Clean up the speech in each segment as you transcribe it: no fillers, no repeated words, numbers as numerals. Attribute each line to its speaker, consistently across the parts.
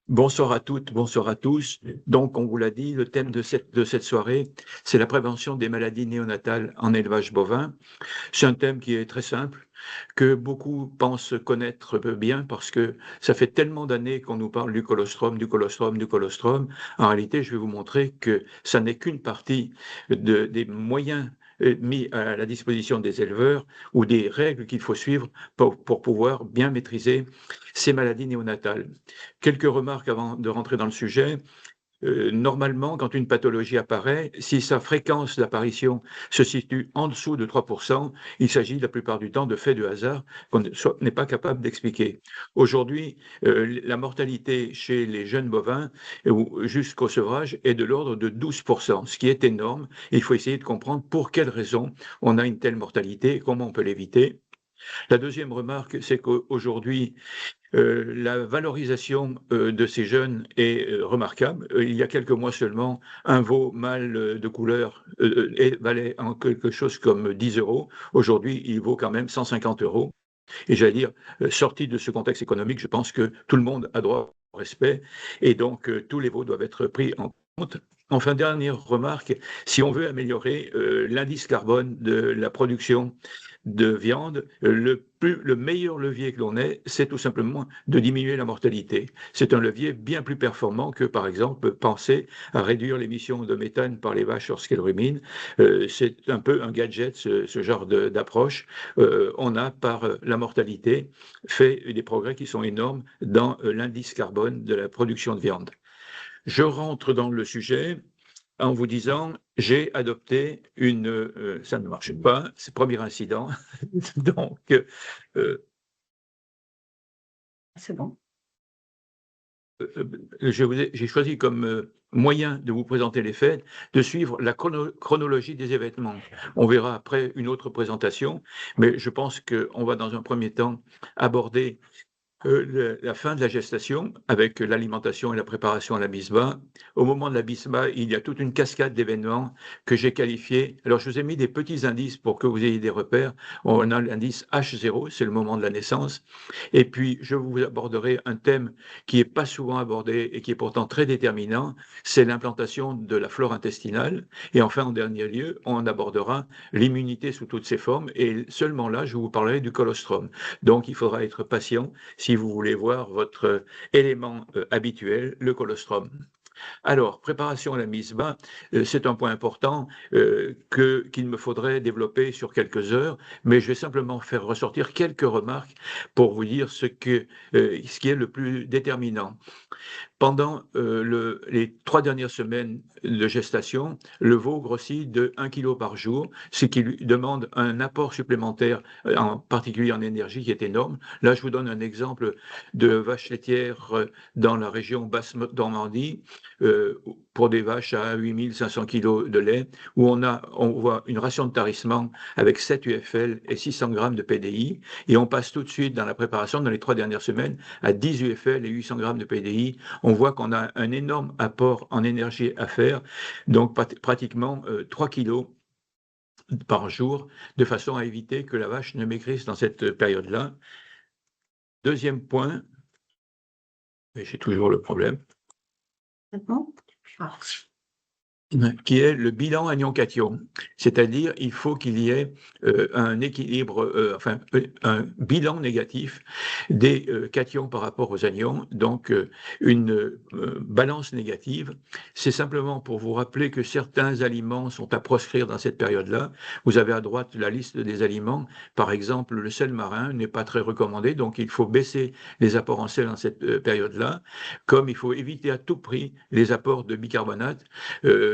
Speaker 1: Bonsoir à toutes, bonsoir à tous. Donc, on vous l'a dit, le thème de cette soirée, c'est la prévention des maladies néonatales en élevage bovin. C'est un thème qui est très simple, que beaucoup pensent connaître bien parce que ça fait tellement d'années qu'on nous parle du colostrum, du colostrum, du colostrum. En réalité, je vais vous montrer que ça n'est qu'une partie des moyens mis à la disposition des éleveurs ou des règles qu'il faut suivre pour pouvoir bien maîtriser ces maladies néonatales. Quelques remarques avant de rentrer dans le sujet. Normalement, quand une pathologie apparaît, si sa fréquence d'apparition se situe en dessous de 3%, il s'agit la plupart du temps de faits de hasard qu'on n'est pas capable d'expliquer. Aujourd'hui, la mortalité chez les jeunes bovins jusqu'au sevrage est de l'ordre de 12%, ce qui est énorme. Il faut essayer de comprendre pour quelles raisons on a une telle mortalité et comment on peut l'éviter. La deuxième remarque, c'est qu'aujourd'hui, la valorisation de ces jeunes est remarquable. Il y a quelques mois seulement, un veau mâle de couleur valait en quelque chose comme 10 euros. Aujourd'hui, il vaut quand même 150 euros. Et j'allais dire, sorti de ce contexte économique, je pense que tout le monde a droit au respect et donc tous les veaux doivent être pris en compte. Enfin, dernière remarque, si on veut améliorer l'indice carbone de la production de viande, le meilleur levier que l'on ait, c'est tout simplement de diminuer la mortalité. C'est un levier bien plus performant que, par exemple, penser à réduire l'émission de méthane par les vaches lorsqu'elles ruminent. C'est un peu un gadget, ce genre d'approche. On a, par la mortalité, fait des progrès qui sont énormes dans l'indice carbone de la production de viande. Je rentre dans le sujet en vous disant, j'ai adopté ça ne marche pas, c'est le premier incident. Donc, euh,
Speaker 2: C'est bon.
Speaker 1: j'ai choisi comme moyen de vous présenter les faits, de suivre la chronologie des événements. On verra après une autre présentation, mais je pense qu'on va dans un premier temps aborder la fin de la gestation avec l'alimentation et la préparation à la mise bas. Au moment de la mise bas, il y a toute une cascade d'événements que j'ai qualifiés. Alors, je vous ai mis des petits indices pour que vous ayez des repères. On a l'indice H0, c'est le moment de la naissance. Et puis, je vous aborderai un thème qui n'est pas souvent abordé et qui est pourtant très déterminant, c'est l'implantation de la flore intestinale. Et enfin, en dernier lieu, on abordera l'immunité sous toutes ses formes. Et seulement là, je vous parlerai du colostrum. Donc, il faudra être patient si vous voulez voir votre élément habituel, le colostrum. Alors, préparation à la mise bas, c'est un point important qu'il me faudrait développer sur quelques heures, mais je vais simplement faire ressortir quelques remarques pour vous dire ce qui est le plus déterminant. Pendant les 3 dernières semaines de gestation, le veau grossit de 1 kg par jour, ce qui lui demande un apport supplémentaire, en particulier en énergie, qui est énorme. Là, je vous donne un exemple de vache laitière dans la région Basse-Normandie, pour des vaches à 8500 kg de lait, où on voit une ration de tarissement avec 7 UFL et 600 grammes de PDI, et on passe tout de suite dans la préparation, dans les 3 dernières semaines, à 10 UFL et 800 grammes de PDI. On voit qu'on a un énorme apport en énergie à faire, donc pratiquement 3 kilos par jour, de façon à éviter que la vache ne maigrisse dans cette période-là. Deuxième point, et j'ai toujours le problème, qui est le bilan anion-cation. C'est-à-dire, il faut qu'il y ait un équilibre, un bilan négatif des cations par rapport aux anions, donc une balance négative. C'est simplement pour vous rappeler que certains aliments sont à proscrire dans cette période-là. Vous avez à droite la liste des aliments. Par exemple, le sel marin n'est pas très recommandé, donc il faut baisser les apports en sel dans cette période-là, comme il faut éviter à tout prix les apports de bicarbonate.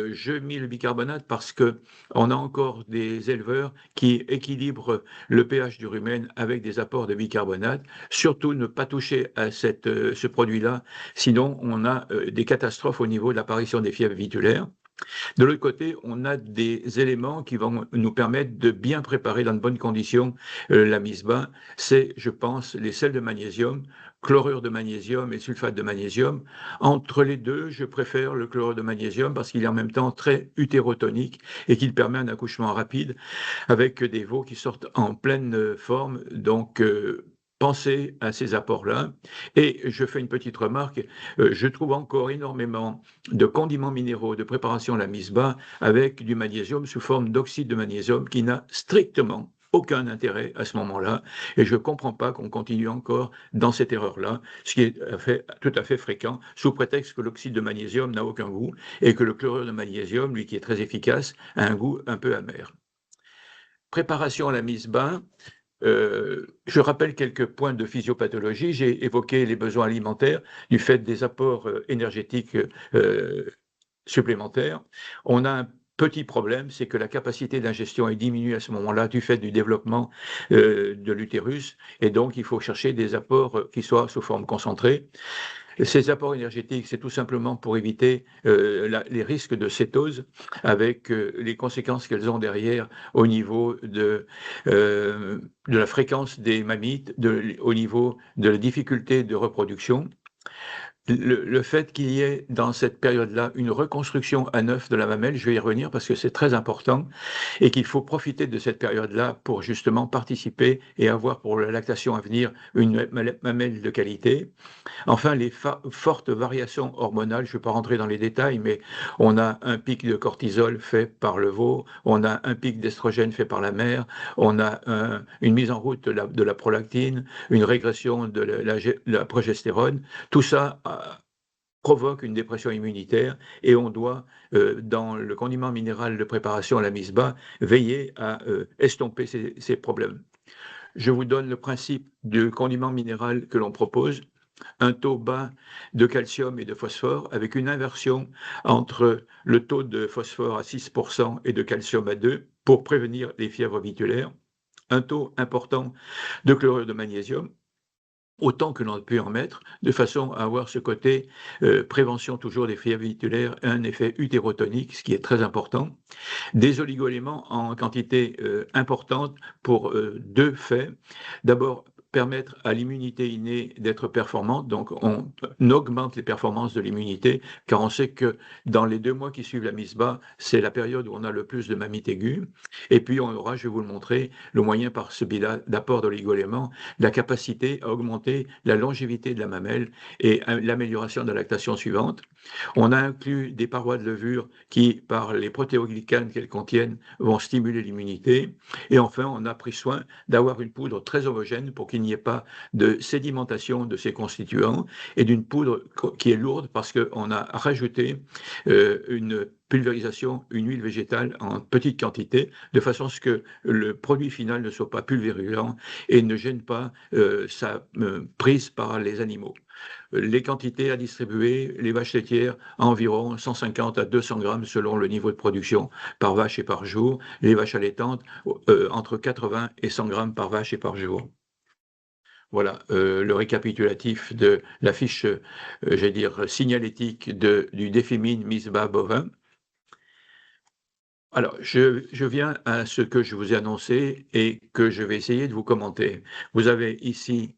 Speaker 1: Je mis le bicarbonate parce qu'on a encore des éleveurs qui équilibrent le pH du rumen avec des apports de bicarbonate. Surtout ne pas toucher à ce produit-là, sinon on a des catastrophes au niveau de l'apparition des fièvres vitulaires. De l'autre côté, on a des éléments qui vont nous permettre de bien préparer dans de bonnes conditions la mise bas. C'est, je pense, les sels de magnésium, chlorure de magnésium et sulfate de magnésium. Entre les deux, je préfère le chlorure de magnésium parce qu'il est en même temps très utérotonique et qu'il permet un accouchement rapide avec des veaux qui sortent en pleine forme. Donc, penser à ces apports-là. Et je fais une petite remarque, je trouve encore énormément de condiments minéraux de préparation à la mise-bas avec du magnésium sous forme d'oxyde de magnésium qui n'a strictement aucun intérêt à ce moment-là. Et je ne comprends pas qu'on continue encore dans cette erreur-là, ce qui est tout à fait fréquent, sous prétexte que l'oxyde de magnésium n'a aucun goût et que le chlorure de magnésium, lui qui est très efficace, a un goût un peu amer. Préparation à la mise-bas, je rappelle quelques points de physiopathologie. J'ai évoqué les besoins alimentaires du fait des apports énergétiques supplémentaires. On a un petit problème, c'est que la capacité d'ingestion est diminuée à ce moment-là du fait du développement de l'utérus, et donc il faut chercher des apports qui soient sous forme concentrée. Ces apports énergétiques, c'est tout simplement pour éviter les risques de cétose avec les conséquences qu'elles ont derrière au niveau de la fréquence des mammites, au niveau de la difficulté de reproduction. Le fait qu'il y ait dans cette période-là une reconstruction à neuf de la mamelle, je vais y revenir parce que c'est très important et qu'il faut profiter de cette période-là pour justement participer et avoir pour la lactation à venir une mamelle de qualité. Enfin, les fortes variations hormonales, je ne vais pas rentrer dans les détails, mais on a un pic de cortisol fait par le veau, on a un pic d'estrogène fait par la mère, on a une mise en route de la prolactine, une régression de la progestérone. Tout ça provoque une dépression immunitaire et on doit, dans le condiment minéral de préparation à la mise bas, veiller à estomper ces problèmes. Je vous donne le principe du condiment minéral que l'on propose. Un taux bas de calcium et de phosphore avec une inversion entre le taux de phosphore à 6% et de calcium à 2 pour prévenir les fièvres vitulaires. Un taux important de chlorure de magnésium, autant que l'on peut en mettre, de façon à avoir ce côté prévention toujours des fièvres vitulaires et un effet utérotonique, ce qui est très important. Des oligoéléments en quantité importante pour deux faits. D'abord, permettre à l'immunité innée d'être performante. Donc, on augmente les performances de l'immunité, car on sait que dans les 2 mois qui suivent la mise bas, c'est la période où on a le plus de mammites aiguës. Et puis, on aura, je vais vous le montrer, le moyen par ce bilan d'apport d'oligo-éléments, la capacité à augmenter la longévité de la mamelle et l'amélioration de la lactation suivante. On a inclus des parois de levure qui, par les protéoglycanes qu'elles contiennent, vont stimuler l'immunité. Et enfin, on a pris soin d'avoir une poudre très homogène pour qu'il n'y ait pas de sédimentation de ces constituants et d'une poudre qui est lourde parce qu'on a rajouté une pulvérisation, une huile végétale en petite quantité, de façon à ce que le produit final ne soit pas pulvérulent et ne gêne pas sa prise par les animaux. Les quantités à distribuer, les vaches laitières, environ 150 à 200 grammes selon le niveau de production par vache et par jour. Les vaches allaitantes, entre 80 et 100 grammes par vache et par jour. Voilà le récapitulatif de la fiche, j'allais dire, signalétique du défimine mise-bas bovin. Alors, je viens à ce que je vous ai annoncé et que je vais essayer de vous commenter. Vous avez ici,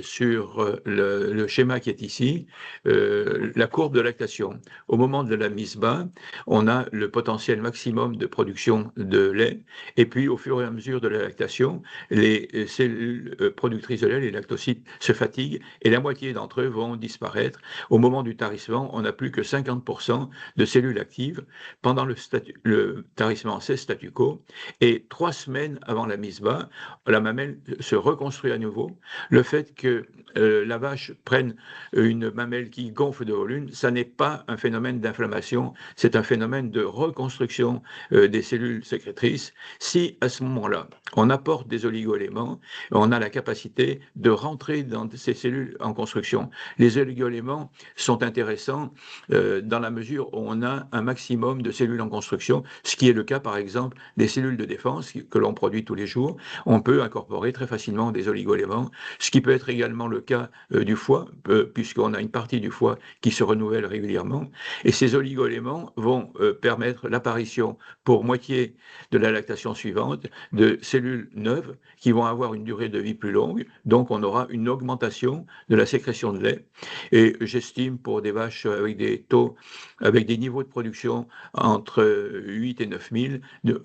Speaker 1: sur le schéma qui est ici, la courbe de lactation. Au moment de la mise bas, on a le potentiel maximum de production de lait, et puis au fur et à mesure de la lactation, les cellules productrices de lait, les lactocytes, se fatiguent, et la moitié d'entre eux vont disparaître. Au moment du tarissement, on n'a plus que 50% de cellules actives. Pendant le tarissement, c'est statu quo. Et 3 semaines avant la mise bas, la mamelle se reconstruit à nouveau. Le fait que la vache prenne une mamelle qui gonfle de volume, ça n'est pas un phénomène d'inflammation, c'est un phénomène de reconstruction des cellules sécrétrices. Si à ce moment-là, on apporte des oligoéléments, on a la capacité de rentrer dans ces cellules en construction. Les oligoéléments sont intéressants dans la mesure où on a un maximum de cellules en construction, ce qui est le cas par exemple des cellules de défense que l'on produit tous les jours. On peut incorporer très facilement des oligoéléments, ce qui peut être également le cas du foie, puisqu'on a une partie du foie qui se renouvelle régulièrement. Et ces oligoéléments vont permettre l'apparition pour moitié de la lactation suivante de cellules neuves qui vont avoir une durée de vie plus longue. Donc on aura une augmentation de la sécrétion de lait. Et j'estime pour des vaches avec des taux, avec des niveaux de production entre 8 et 9 000,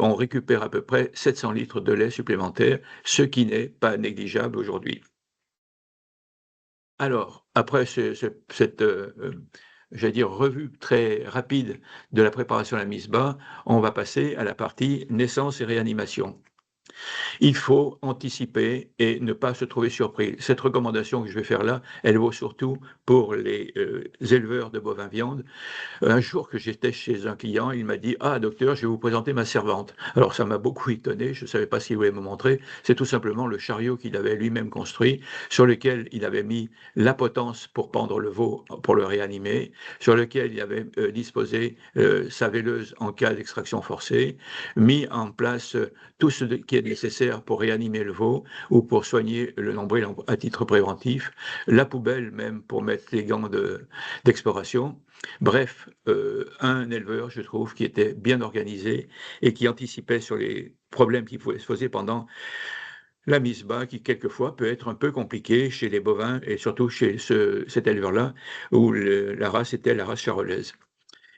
Speaker 1: on récupère à peu près 700 litres de lait supplémentaire, ce qui n'est pas négligeable aujourd'hui. Alors, après cette, j'allais dire revue très rapide de la préparation à la mise bas, on va passer à la partie naissance et réanimation. Il faut anticiper et ne pas se trouver surpris. Cette recommandation que je vais faire là, elle vaut surtout pour les, éleveurs de bovins viande. Un jour que j'étais chez un client, il m'a dit: «Ah docteur, je vais vous présenter ma servante». Alors ça m'a beaucoup étonné, je ne savais pas ce qu'il voulait me montrer. C'est tout simplement le chariot qu'il avait lui-même construit, sur lequel il avait mis la potence pour pendre le veau, pour le réanimer, sur lequel il avait, disposé, sa veileuse en cas d'extraction forcée, mis en place, tout ce qui est nécessaire pour réanimer le veau ou pour soigner le nombril à titre préventif, la poubelle même pour mettre les gants d'exploration. Bref, un éleveur, je trouve, qui était bien organisé et qui anticipait sur les problèmes qui pouvaient se poser pendant la mise bas, qui quelquefois peut être un peu compliquée chez les bovins et surtout chez cet éleveur-là, où la race était la race charolaise.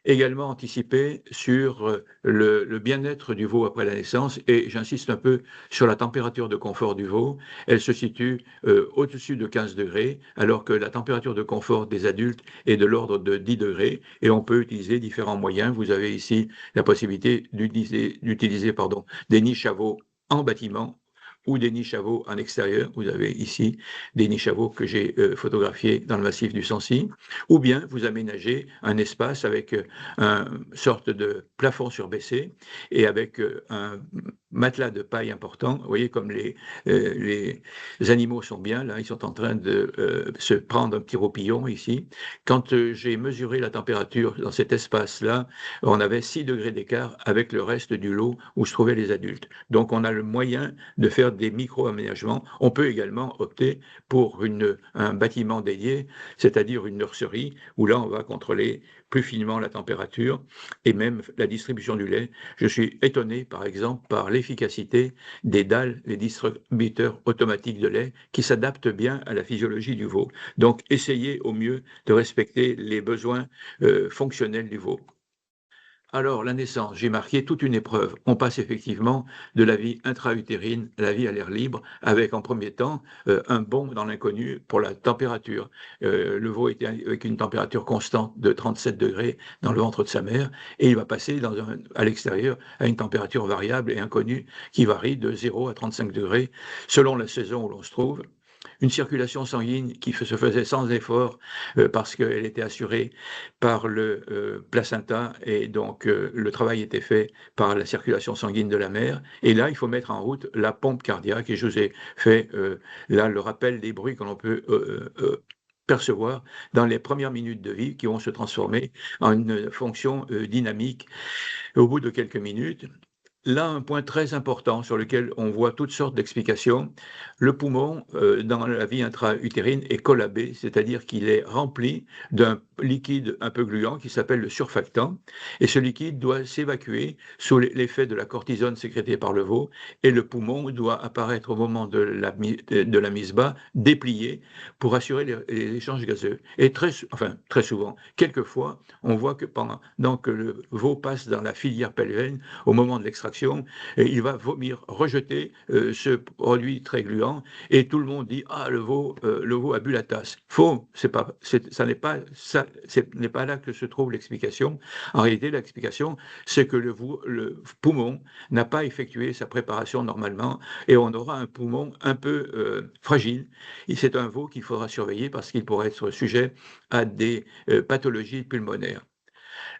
Speaker 1: Également anticiper sur, le bien-être du veau après la naissance et j'insiste un peu sur la température de confort du veau. Elle se situe, au-dessus de 15 degrés, alors que la température de confort des adultes est de l'ordre de 10 degrés et on peut utiliser différents moyens. Vous avez ici la possibilité d'utiliser pardon, des niches à veau en bâtiment ou des niches à veau en extérieur. Vous avez ici des niches à veau que j'ai, photographiées dans le massif du Sancy. Ou bien vous aménagez un espace avec, une sorte de plafond surbaissé et avec, un matelas de paille important. Vous voyez comme les animaux sont bien là, ils sont en train de, se prendre un petit roupillon ici. Quand, j'ai mesuré la température dans cet espace-là, on avait 6 degrés d'écart avec le reste du lot où se trouvaient les adultes. Donc on a le moyen de faire des micro-aménagements. On peut également opter pour un bâtiment dédié, c'est-à-dire une nurserie, où là on va contrôler plus finement la température et même la distribution du lait. Je suis étonné, par exemple, par l'efficacité des dalles, les distributeurs automatiques de lait, qui s'adaptent bien à la physiologie du veau. Donc, essayez au mieux de respecter les besoins fonctionnels du veau. Alors, la naissance, j'ai marqué toute une épreuve. On passe effectivement de la vie intra-utérine à la vie à l'air libre, avec en premier temps un bond dans l'inconnu pour la température. Le veau était avec une température constante de 37 degrés dans le ventre de sa mère, et il va passer à l'extérieur à une température variable et inconnue qui varie de 0 à 35 degrés selon la saison où l'on se trouve. Une circulation sanguine qui se faisait sans effort parce qu'elle était assurée par le placenta et donc le travail était fait par la circulation sanguine de la mère. Et là, il faut mettre en route la pompe cardiaque et je vous ai fait là le rappel des bruits que l'on peut percevoir dans les premières minutes de vie qui vont se transformer en une fonction dynamique au bout de quelques minutes. Là, un point très important sur lequel on voit toutes sortes d'explications, le poumon, dans la vie intra-utérine est collabé, c'est-à-dire qu'il est rempli d'un liquide un peu gluant qui s'appelle le surfactant et ce liquide doit s'évacuer sous l'effet de la cortisone sécrétée par le veau et le poumon doit apparaître au moment de la mise bas, déplié pour assurer les échanges gazeux et très souvent, quelquefois, on voit que pendant que le veau passe dans la filière pelvienne, au moment de l'extraction, et il va vomir, rejeter ce produit très gluant, et tout le monde dit ah le veau a bu la tasse. Faux, ça n'est pas ça, ce n'est pas là que se trouve l'explication. En réalité, l'explication, c'est que le poumon n'a pas effectué sa préparation normalement, et on aura un poumon un peu fragile. Et c'est un veau qu'il faudra surveiller parce qu'il pourrait être sujet à des pathologies pulmonaires.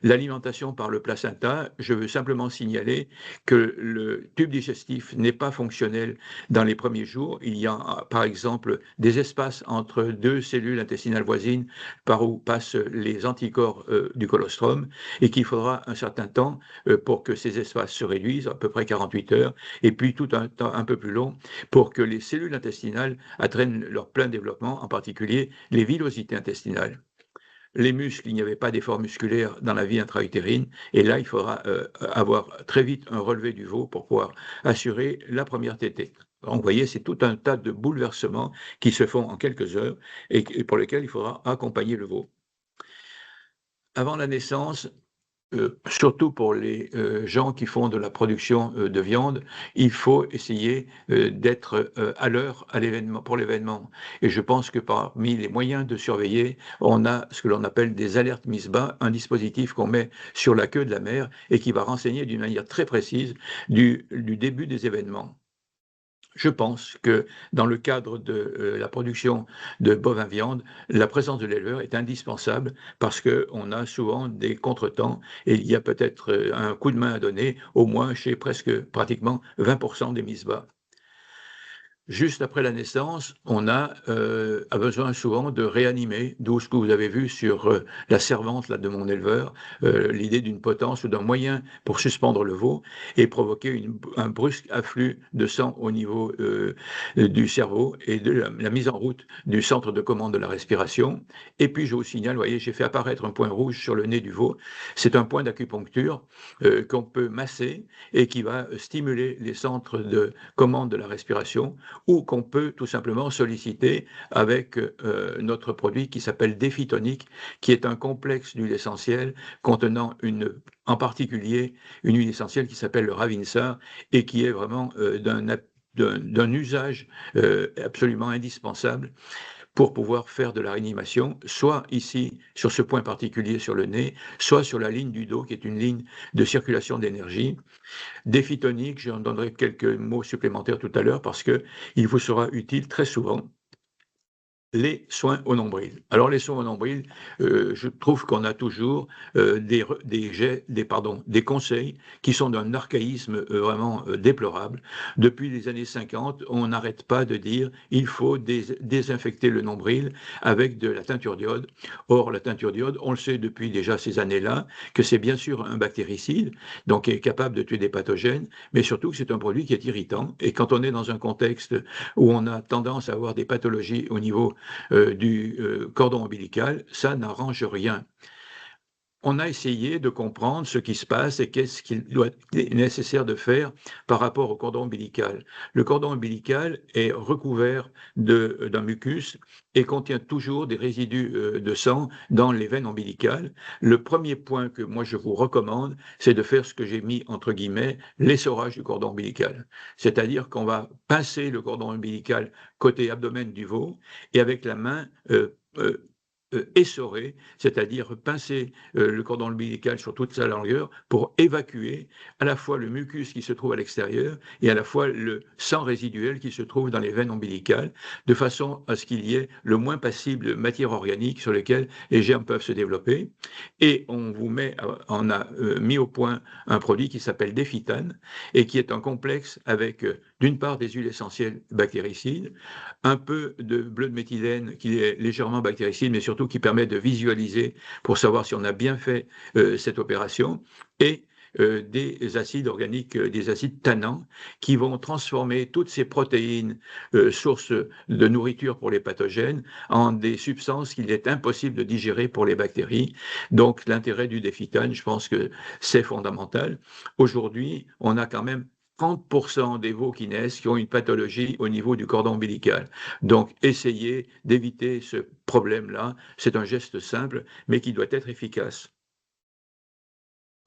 Speaker 1: L'alimentation par le placenta, je veux simplement signaler que le tube digestif n'est pas fonctionnel dans les premiers jours. Il y a, par exemple, des espaces entre deux cellules intestinales voisines par où passent les anticorps du colostrum et qu'il faudra un certain temps pour que ces espaces se réduisent, à peu près 48 heures, et puis tout un temps un peu plus long pour que les cellules intestinales atteignent leur plein développement, en particulier les villosités intestinales. Les muscles, il n'y avait pas d'effort musculaire dans la vie intra-utérine, et là, il faudra avoir très vite un relevé du veau pour pouvoir assurer la première tétée. Donc, vous voyez, c'est tout un tas de bouleversements qui se font en quelques heures et pour lesquels il faudra accompagner le veau. Avant la naissance, surtout pour les gens qui font de la production de viande, il faut essayer d'être à l'heure à l'événement, pour l'événement. Et je pense que parmi les moyens de surveiller, on a ce que l'on appelle des alertes mises bas, un dispositif qu'on met sur la queue de la mer et qui va renseigner d'une manière très précise du début des événements. Je pense que dans le cadre de la production de bovins viande, la présence de l'éleveur est indispensable parce qu'on a souvent des contretemps et il y a peut-être un coup de main à donner, au moins chez presque pratiquement 20% des mises bas. Juste après la naissance, on a besoin souvent de réanimer, d'où ce que vous avez vu sur la servante là, de mon éleveur, l'idée d'une potence ou d'un moyen pour suspendre le veau et provoquer un brusque afflux de sang au niveau du cerveau et de la mise en route du centre de commande de la respiration. Et puis je vous signale, vous voyez, j'ai fait apparaître un point rouge sur le nez du veau. C'est un point d'acupuncture qu'on peut masser et qui va stimuler les centres de commande de la respiration ou qu'on peut tout simplement solliciter avec notre produit qui s'appelle Déphitonic, qui est un complexe d'huile essentielle contenant en particulier une huile essentielle qui s'appelle le Ravinsar et qui est vraiment d'un usage absolument indispensable pour pouvoir faire de la réanimation, soit ici sur ce point particulier sur le nez, soit sur la ligne du dos qui est une ligne de circulation d'énergie. Défi tonique, j'en donnerai quelques mots supplémentaires tout à l'heure parce qu'il vous sera utile très souvent les soins au nombril. Alors les soins au nombril, je trouve qu'on a toujours des conseils qui sont d'un archaïsme vraiment déplorable. Depuis les années 50, on n'arrête pas de dire il faut désinfecter le nombril avec de la teinture d'iode. Or, la teinture d'iode, on le sait depuis déjà ces années-là, que c'est bien sûr un bactéricide, donc qui est capable de tuer des pathogènes, mais surtout que c'est un produit qui est irritant. Et quand on est dans un contexte où on a tendance à avoir des pathologies au niveau du cordon ombilical, ça n'arrange rien. On a essayé de comprendre ce qui se passe et qu'est-ce qu'il est nécessaire de faire par rapport au cordon ombilical. Le cordon ombilical est recouvert d'un mucus et contient toujours des résidus de sang dans les veines ombilicales. Le premier point que moi je vous recommande, c'est de faire ce que j'ai mis entre guillemets l'essorage du cordon ombilical. C'est-à-dire qu'on va pincer le cordon ombilical côté abdomen du veau et avec la main essorer, c'est-à-dire pincer le cordon ombilical sur toute sa longueur pour évacuer à la fois le mucus qui se trouve à l'extérieur et à la fois le sang résiduel qui se trouve dans les veines ombilicales, de façon à ce qu'il y ait le moins possible de matière organique sur lesquelles les germes peuvent se développer. Et on a mis au point un produit qui s'appelle Déphitane et qui est un complexe avec d'une part des huiles essentielles bactéricides, un peu de bleu de méthylène qui est légèrement bactéricide, mais surtout qui permet de visualiser pour savoir si on a bien fait cette opération, et des acides organiques, des acides tannants, qui vont transformer toutes ces protéines, sources de nourriture pour les pathogènes, en des substances qu'il est impossible de digérer pour les bactéries. Donc l'intérêt du Déphitane, je pense que c'est fondamental. Aujourd'hui, on a quand même 30% des veaux qui naissent qui ont une pathologie au niveau du cordon ombilical. Donc, essayez d'éviter ce problème-là. C'est un geste simple, mais qui doit être efficace.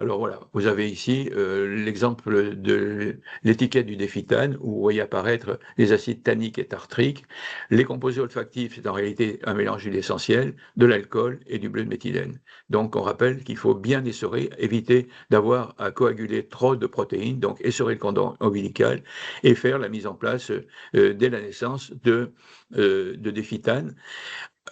Speaker 1: Alors voilà, vous avez ici l'exemple de l'étiquette du Déphitane où vous voyez apparaître les acides tanniques et tartriques. Les composés olfactifs, c'est en réalité un mélange d'huile essentielle, de l'alcool et du bleu de méthylène. Donc on rappelle qu'il faut bien essorer, éviter d'avoir à coaguler trop de protéines, donc essorer le cordon ombilical et faire la mise en place dès la naissance de Déphitane.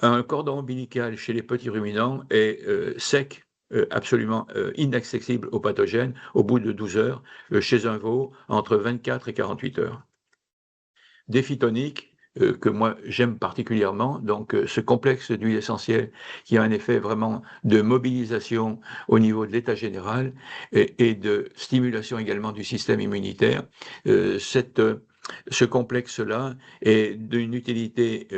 Speaker 1: Un cordon ombilical chez les petits ruminants est sec, absolument inaccessible aux pathogènes au bout de 12 heures, chez un veau entre 24 et 48 heures. Déphitonique, que moi j'aime particulièrement, donc ce complexe d'huile essentielle qui a un effet vraiment de mobilisation au niveau de l'état général et de stimulation également du système immunitaire. Ce complexe-là est d'une utilité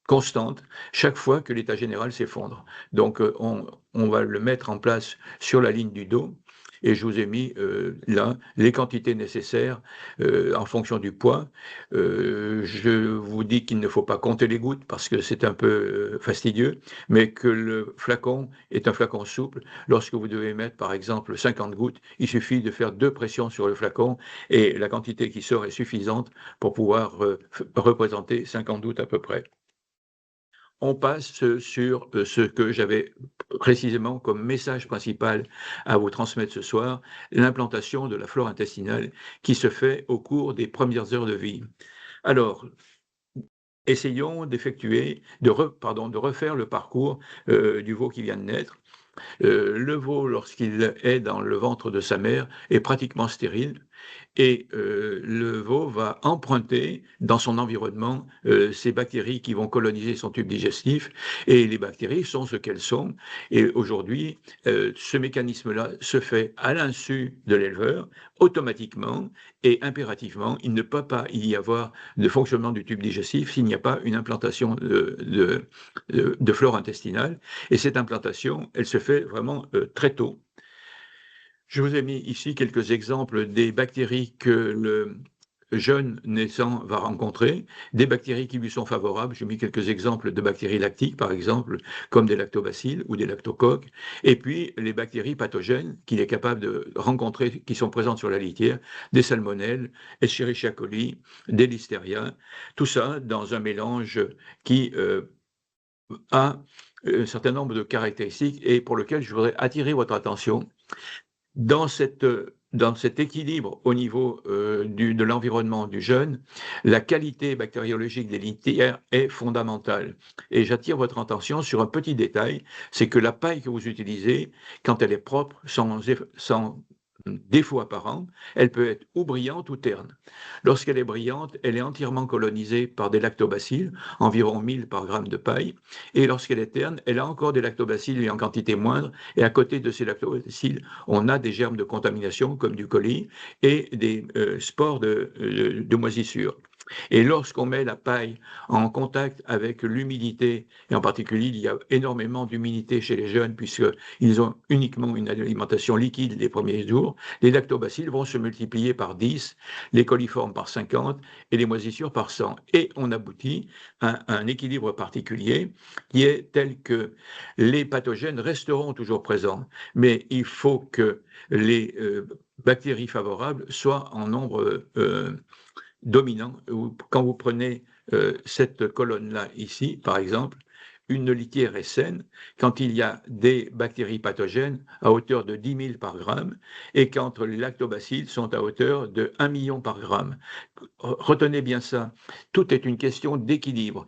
Speaker 1: constante chaque fois que l'état général s'effondre. Donc on va le mettre en place sur la ligne du dos et je vous ai mis là les quantités nécessaires en fonction du poids. Je vous dis qu'il ne faut pas compter les gouttes parce que c'est un peu fastidieux, mais que le flacon est un flacon souple. Lorsque vous devez mettre par exemple 50 gouttes, il suffit de faire 2 pressions sur le flacon et la quantité qui sort est suffisante pour pouvoir représenter 50 gouttes à peu près. On passe sur ce que j'avais précisément comme message principal à vous transmettre ce soir, l'implantation de la flore intestinale qui se fait au cours des premières heures de vie. Alors, essayons d'effectuer, de refaire le parcours du veau qui vient de naître. Le veau, lorsqu'il est dans le ventre de sa mère, est pratiquement stérile et le veau va emprunter dans son environnement ces bactéries qui vont coloniser son tube digestif et les bactéries sont ce qu'elles sont et aujourd'hui ce mécanisme-là se fait à l'insu de l'éleveur automatiquement et impérativement. Il ne peut pas y avoir de fonctionnement du tube digestif s'il n'y a pas une implantation de flore intestinale et cette implantation, elle se fait vraiment très tôt. Je vous ai mis ici quelques exemples des bactéries que le jeune naissant va rencontrer, des bactéries qui lui sont favorables. J'ai mis quelques exemples de bactéries lactiques, par exemple, comme des lactobacilles ou des lactocoques, et puis les bactéries pathogènes qu'il est capable de rencontrer, qui sont présentes sur la litière, des salmonelles, Escherichia coli, des listeria, tout ça dans un mélange qui a un certain nombre de caractéristiques et pour lequel je voudrais attirer votre attention dans cet équilibre au niveau de l'environnement du jeune, la qualité bactériologique des litières est fondamentale. Et j'attire votre attention sur un petit détail, c'est que la paille que vous utilisez, quand elle est propre, sans défaut apparent, elle peut être ou brillante ou terne. Lorsqu'elle est brillante, elle est entièrement colonisée par des lactobacilles, environ 1000 par gramme de paille, et lorsqu'elle est terne, elle a encore des lactobacilles, mais en quantité moindre, et à côté de ces lactobacilles, on a des germes de contamination comme du colis et des spores de moisissure. Et lorsqu'on met la paille en contact avec l'humidité, et en particulier il y a énormément d'humidité chez les jeunes puisqu'ils ont uniquement une alimentation liquide les premiers jours, les lactobacilles vont se multiplier par 10, les coliformes par 50 et les moisissures par 100. Et on aboutit à un équilibre particulier qui est tel que les pathogènes resteront toujours présents, mais il faut que les bactéries favorables soient en nombre dominant. Quand vous prenez cette colonne-là ici, par exemple, une litière est saine quand il y a des bactéries pathogènes à hauteur de 10 000 par gramme et quand les lactobacilles sont à hauteur de 1 million par gramme. Retenez bien ça, tout est une question d'équilibre.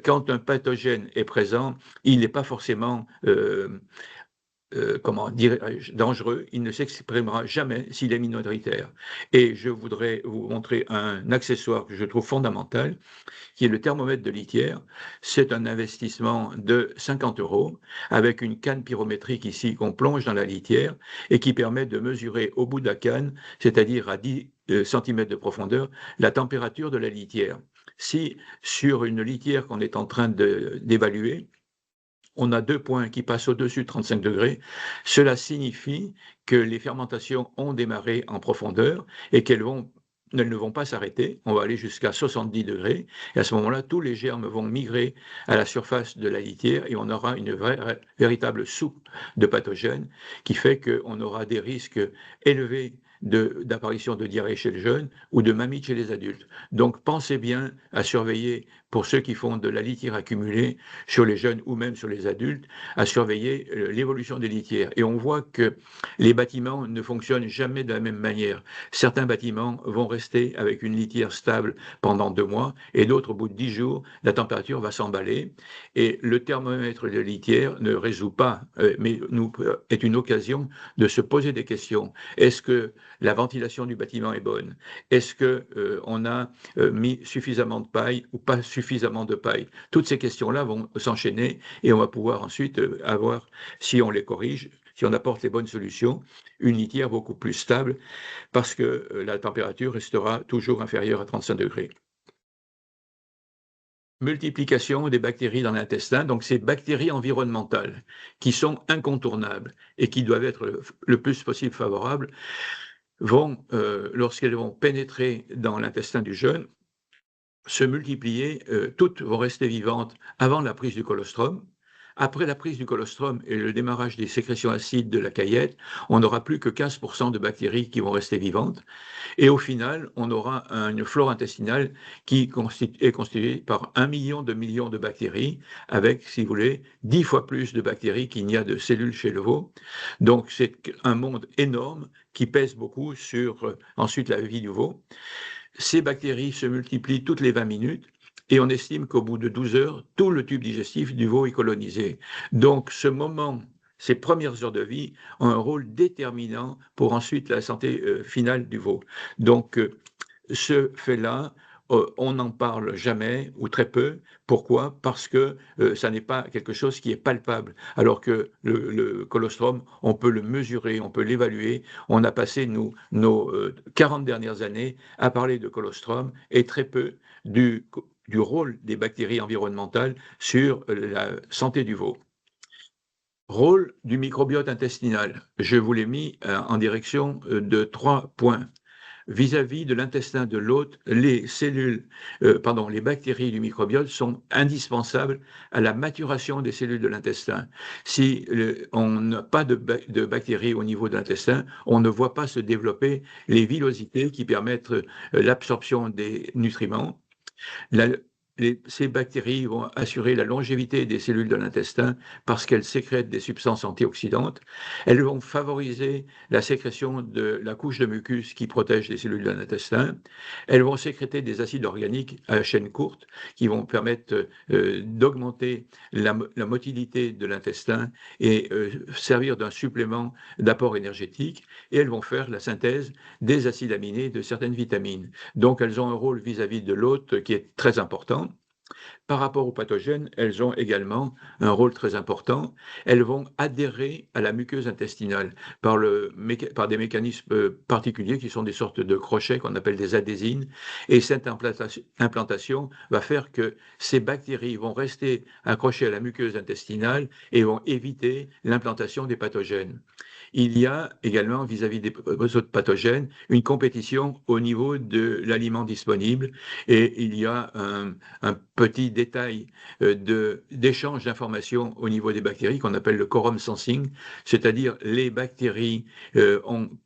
Speaker 1: Quand un pathogène est présent, il n'est pas forcément comment dirais-je, dangereux, il ne s'exprimera jamais s'il est minoritaire. Et je voudrais vous montrer un accessoire que je trouve fondamental, qui est le thermomètre de litière. C'est un investissement de 50 € avec une canne pyrométrique ici qu'on plonge dans la litière et qui permet de mesurer au bout de la canne, c'est-à-dire à 10 cm de profondeur, la température de la litière. Si sur une litière qu'on est en train d'évaluer, on a 2 points qui passent au-dessus de 35 degrés, cela signifie que les fermentations ont démarré en profondeur et elles ne vont pas s'arrêter, on va aller jusqu'à 70 degrés, et à ce moment-là, tous les germes vont migrer à la surface de la litière et on aura une véritable soupe de pathogènes qui fait qu'on aura des risques élevés d'apparition de diarrhée chez le jeune ou de mamite chez les adultes. Donc pensez bien à surveiller, pour ceux qui font de la litière accumulée sur les jeunes ou même sur les adultes, à surveiller l'évolution des litières. Et on voit que les bâtiments ne fonctionnent jamais de la même manière. Certains bâtiments vont rester avec une litière stable pendant 2 mois et d'autres, au bout de 10 jours, la température va s'emballer. Et le thermomètre de litière ne résout pas, mais est une occasion de se poser des questions. Est-ce que la ventilation du bâtiment est bonne? Est-ce qu'on a mis suffisamment de paille ou pas suffisamment de paille? Toutes ces questions-là vont s'enchaîner et on va pouvoir ensuite avoir, si on les corrige, si on apporte les bonnes solutions, une litière beaucoup plus stable parce que la température restera toujours inférieure à 35 degrés. multiplication des bactéries dans l'intestin, donc ces bactéries environnementales qui sont incontournables et qui doivent être le plus possible favorables, vont, lorsqu'elles vont pénétrer dans l'intestin du jeune, se multiplier, toutes vont rester vivantes avant la prise du colostrum. Après la prise du colostrum et le démarrage des sécrétions acides de la caillette, on n'aura plus que 15% de bactéries qui vont rester vivantes. Et au final, on aura une flore intestinale qui est constituée par 1 million de millions de bactéries, avec, si vous voulez, 10 fois plus de bactéries qu'il n'y a de cellules chez le veau. Donc c'est un monde énorme qui pèse beaucoup sur ensuite la vie du veau. Ces bactéries se multiplient toutes les 20 minutes et on estime qu'au bout de 12 heures, tout le tube digestif du veau est colonisé. Donc ce moment, ces premières heures de vie ont un rôle déterminant pour ensuite la santé finale du veau. Donc ce fait-là, on n'en parle jamais ou très peu. Pourquoi? Parce que ça n'est pas quelque chose qui est palpable. Alors que le colostrum, on peut le mesurer, on peut l'évaluer. On a passé nos 40 dernières années à parler de colostrum et très peu du rôle des bactéries environnementales sur la santé du veau. Rôle du microbiote intestinal. Je vous l'ai mis en direction de 3 points. Vis-à-vis de l'intestin de l'hôte, les bactéries du microbiote sont indispensables à la maturation des cellules de l'intestin. Si on n'a pas de bactéries au niveau de l'intestin, on ne voit pas se développer les villosités qui permettent l'absorption des nutriments. Ces bactéries vont assurer la longévité des cellules de l'intestin parce qu'elles sécrètent des substances antioxydantes. Elles vont favoriser la sécrétion de la couche de mucus qui protège les cellules de l'intestin. Elles vont sécréter des acides organiques à chaîne courte qui vont permettre d'augmenter la motilité de l'intestin et servir d'un supplément d'apport énergétique. Et elles vont faire la synthèse des acides aminés de certaines vitamines. Donc elles ont un rôle vis-à-vis de l'hôte qui est très important. Par rapport aux pathogènes, elles ont également un rôle très important. Elles vont adhérer à la muqueuse intestinale par des mécanismes particuliers qui sont des sortes de crochets qu'on appelle des adhésines. Et cette implantation va faire que ces bactéries vont rester accrochées à la muqueuse intestinale et vont éviter l'implantation des pathogènes. Il y a également, vis-à-vis des autres pathogènes, une compétition au niveau de l'aliment disponible et il y a un petit détail d'échange d'informations au niveau des bactéries qu'on appelle le quorum sensing, c'est-à-dire les bactéries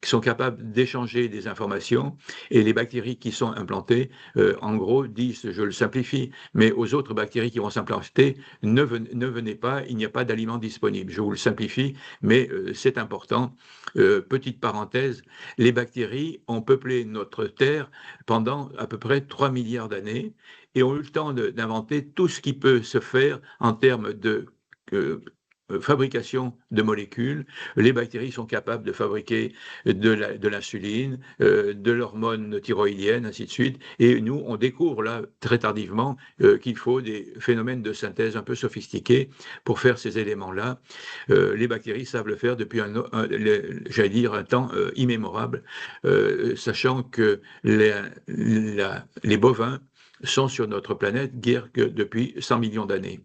Speaker 1: sont capables d'échanger des informations et les bactéries qui sont implantées, en gros, disent, je le simplifie, mais aux autres bactéries qui vont s'implanter, ne venez pas, il n'y a pas d'aliments disponibles. Je vous le simplifie, mais c'est important. Petite parenthèse, les bactéries ont peuplé notre Terre pendant à peu près 3 milliards d'années et ont eu le temps d'inventer tout ce qui peut se faire en termes de fabrication de molécules. Les bactéries sont capables de fabriquer de l'insuline, de l'hormone thyroïdienne, ainsi de suite. Et nous, on découvre là, très tardivement, qu'il faut des phénomènes de synthèse un peu sophistiqués pour faire ces éléments-là. Les bactéries savent le faire depuis j'allais dire, un temps immémorable, sachant que les bovins sont sur notre planète guère que depuis 100 millions d'années.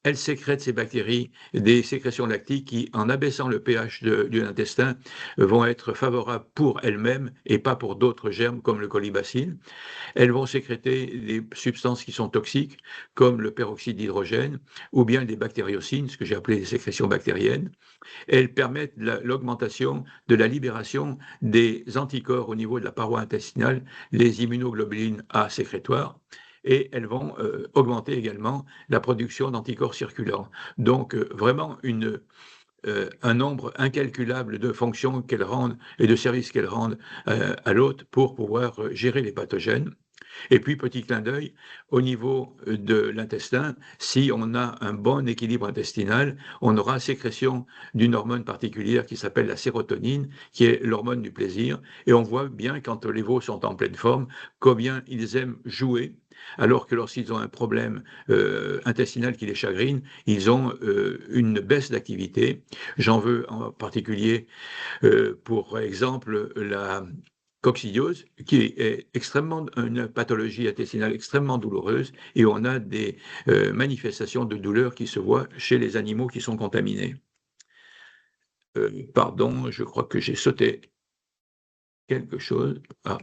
Speaker 1: Elles sécrètent, ces bactéries, des sécrétions lactiques qui, en abaissant le pH de l'intestin, vont être favorables pour elles-mêmes et pas pour d'autres germes comme le colibacille. Elles vont sécréter des substances qui sont toxiques, comme le peroxyde d'hydrogène, ou bien des bactériocines, ce que j'ai appelé les sécrétions bactériennes. Elles permettent l'augmentation de la libération des anticorps au niveau de la paroi intestinale, les immunoglobulines A sécrétoires, et elles vont augmenter également la production d'anticorps circulants. Donc vraiment un nombre incalculable de fonctions qu'elles rendent et de services qu'elles rendent à l'hôte pour pouvoir gérer les pathogènes. Et puis, petit clin d'œil, au niveau de l'intestin, si on a un bon équilibre intestinal, on aura sécrétion d'une hormone particulière qui s'appelle la sérotonine, qui est l'hormone du plaisir. Et on voit bien, quand les veaux sont en pleine forme, combien ils aiment jouer, alors que lorsqu'ils ont un problème intestinal qui les chagrine, ils ont une baisse d'activité. J'en veux en particulier pour exemple coccidiose, qui est une pathologie intestinale extrêmement douloureuse, et on a des manifestations de douleur qui se voient chez les animaux qui sont contaminés. Pardon, je crois que j'ai sauté quelque chose. Ah,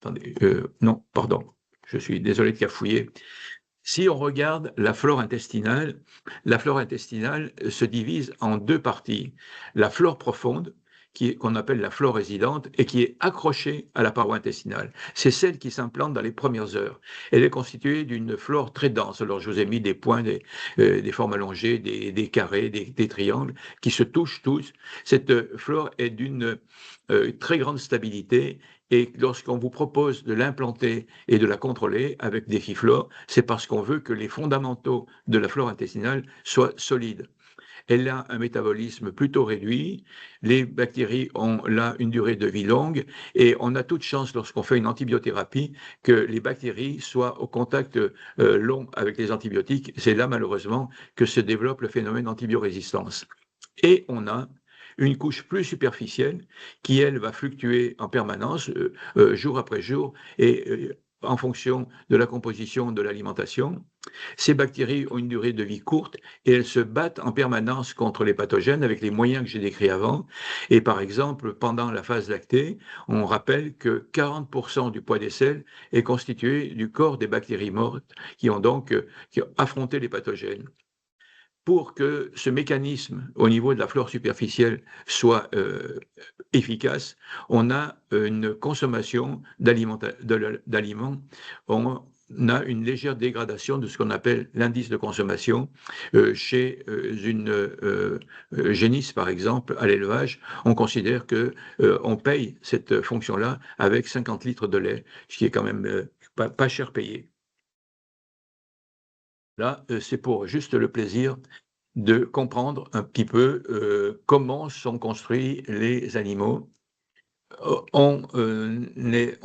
Speaker 1: attendez, non, pardon, je suis désolé de cafouiller. Si on regarde la flore intestinale se divise en deux parties. La flore profonde, qu'on appelle la flore résidente et qui est accrochée à la paroi intestinale. C'est celle qui s'implante dans les premières heures. Elle est constituée d'une flore très dense. Alors je vous ai mis des points, des formes allongées, des carrés, des triangles qui se touchent tous. Cette flore est d'une très grande stabilité, et lorsqu'on vous propose de l'implanter et de la contrôler avec des FIFLOR, c'est parce qu'on veut que les fondamentaux de la flore intestinale soient solides. Elle a un métabolisme plutôt réduit, les bactéries ont là une durée de vie longue, et on a toute chance lorsqu'on fait une antibiothérapie que les bactéries soient au contact long avec les antibiotiques. C'est là malheureusement que se développe le phénomène d'antibiorésistance. Et on a une couche plus superficielle qui, elle, va fluctuer en permanence, jour après jour, et en fonction de la composition de l'alimentation. Ces bactéries ont une durée de vie courte et elles se battent en permanence contre les pathogènes avec les moyens que j'ai décrits avant. Et par exemple, pendant la phase lactée, on rappelle que 40% du poids des selles est constitué du corps des bactéries mortes qui ont donc affronté les pathogènes. Pour que ce mécanisme au niveau de la flore superficielle soit efficace, on a une consommation d'aliments, on a une légère dégradation de ce qu'on appelle l'indice de consommation. Chez une génisse, par exemple, à l'élevage, on considère qu'on paye cette fonction-là avec 50 litres de lait, ce qui est quand même pas cher payé. Là, c'est pour juste le plaisir de comprendre un petit peu comment sont construits les animaux. On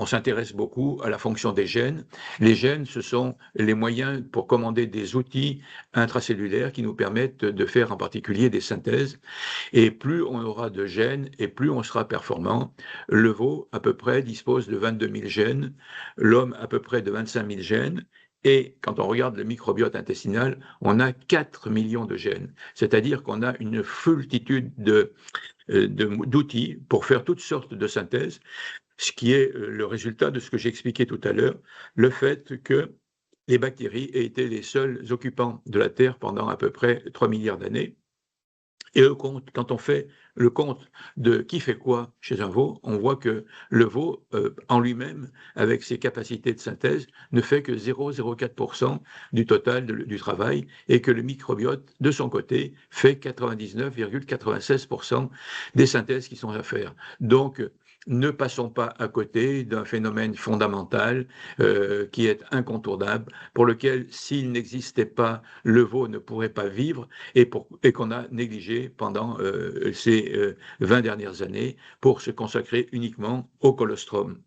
Speaker 1: s'intéresse beaucoup à la fonction des gènes. Les gènes, ce sont les moyens pour commander des outils intracellulaires qui nous permettent de faire en particulier des synthèses. Et plus on aura de gènes, et plus on sera performant. Le veau, à peu près, dispose de 22 000 gènes, l'homme, à peu près, de 25 000 gènes. Et quand on regarde le microbiote intestinal, on a 4 millions de gènes. C'est-à-dire qu'on a une foultitude d'outils pour faire toutes sortes de synthèses, ce qui est le résultat de ce que j'ai expliqué tout à l'heure, le fait que les bactéries aient été les seuls occupants de la Terre pendant à peu près 3 milliards d'années. Et quand on fait le compte de qui fait quoi chez un veau, on voit que le veau, en lui-même, avec ses capacités de synthèse, ne fait que 0,04% du total du travail, et que le microbiote, de son côté, fait 99,96% des synthèses qui sont à faire. Donc, ne passons pas à côté d'un phénomène fondamental qui est incontournable, pour lequel, s'il n'existait pas, le veau ne pourrait pas vivre, et qu'on a négligé pendant ces 20 dernières années pour se consacrer uniquement au colostrum.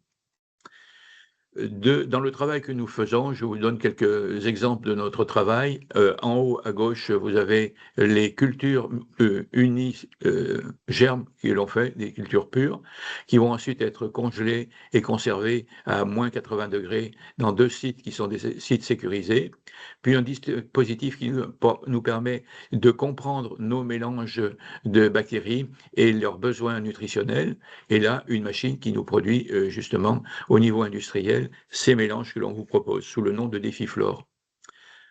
Speaker 1: Dans le travail que nous faisons, je vous donne quelques exemples de notre travail. En haut à gauche, vous avez les cultures germes que l'on fait, des cultures pures, qui vont ensuite être congelées et conservées à moins 80 degrés dans 2 sites qui sont des sites sécurisés. Puis un dispositif qui nous permet de comprendre nos mélanges de bactéries et leurs besoins nutritionnels. Et là, une machine qui nous produit justement au niveau industriel ces mélanges que l'on vous propose sous le nom de DéfiFlore.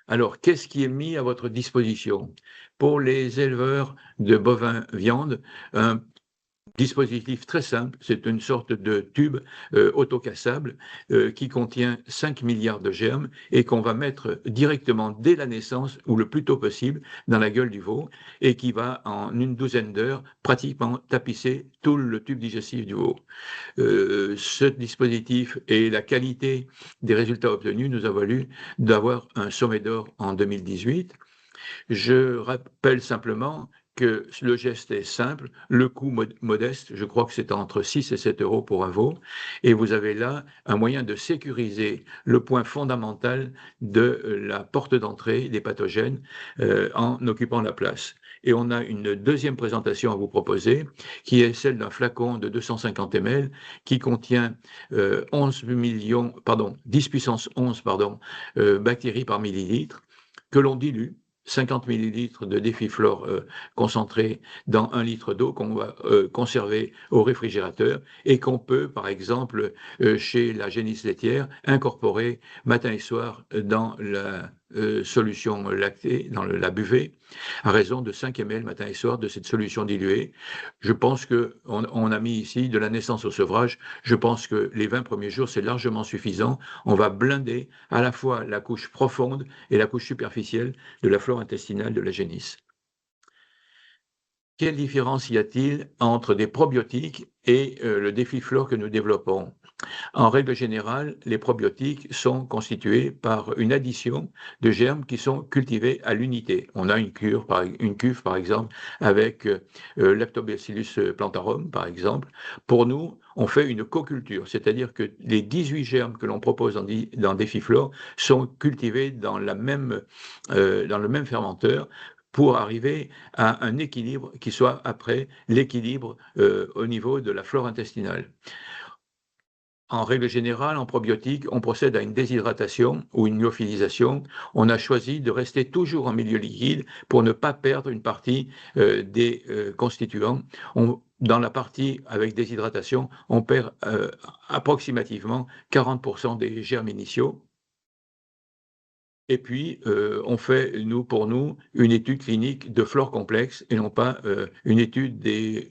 Speaker 1: Alors, qu'est-ce qui est mis à votre disposition? Pour les éleveurs de bovins viande, un dispositif très simple, c'est une sorte de tube autocassable qui contient 5 milliards de germes et qu'on va mettre directement dès la naissance ou le plus tôt possible dans la gueule du veau, et qui va en une douzaine d'heures pratiquement tapisser tout le tube digestif du veau. Ce dispositif et la qualité des résultats obtenus nous a valu d'avoir un sommet d'or en 2018. Je rappelle simplement que le geste est simple, le coût modeste, je crois que c'est entre 6 et 7 euros pour un veau, et vous avez là un moyen de sécuriser le point fondamental de la porte d'entrée des pathogènes en occupant la place. Et on a une deuxième présentation à vous proposer, qui est celle d'un flacon de 250 ml qui contient 10 puissance 11 bactéries par millilitre, que l'on dilue, 50 millilitres de Défiflore concentré dans 1 litre d'eau qu'on va conserver au réfrigérateur et qu'on peut, par exemple, chez la génisse laitière, incorporer matin et soir dans la solution lactée, dans la buvée, à raison de 5 ml matin et soir de cette solution diluée. Je pense qu'on a mis ici de la naissance au sevrage. Je pense que les 20 premiers jours, c'est largement suffisant. On va blinder à la fois la couche profonde et la couche superficielle de la flore intestinale de la génisse. Quelle différence y a-t-il entre des probiotiques et le Défiflore que nous développons? En règle générale, les probiotiques sont constitués par une addition de germes qui sont cultivés à l'unité. On a une cuve, par exemple, avec Lactobacillus plantarum, par exemple. Pour nous, on fait une co-culture, c'est-à-dire que les 18 germes que l'on propose dans Défiflore sont cultivés dans le même fermenteur pour arriver à un équilibre qui soit après l'équilibre au niveau de la flore intestinale. En règle générale, en probiotique, on procède à une déshydratation ou une lyophilisation. On a choisi de rester toujours en milieu liquide pour ne pas perdre une partie des constituants. Dans la partie avec déshydratation, on perd approximativement 40% des germes initiaux. Et puis, on fait, pour nous, une étude clinique de flore complexe et non pas une étude des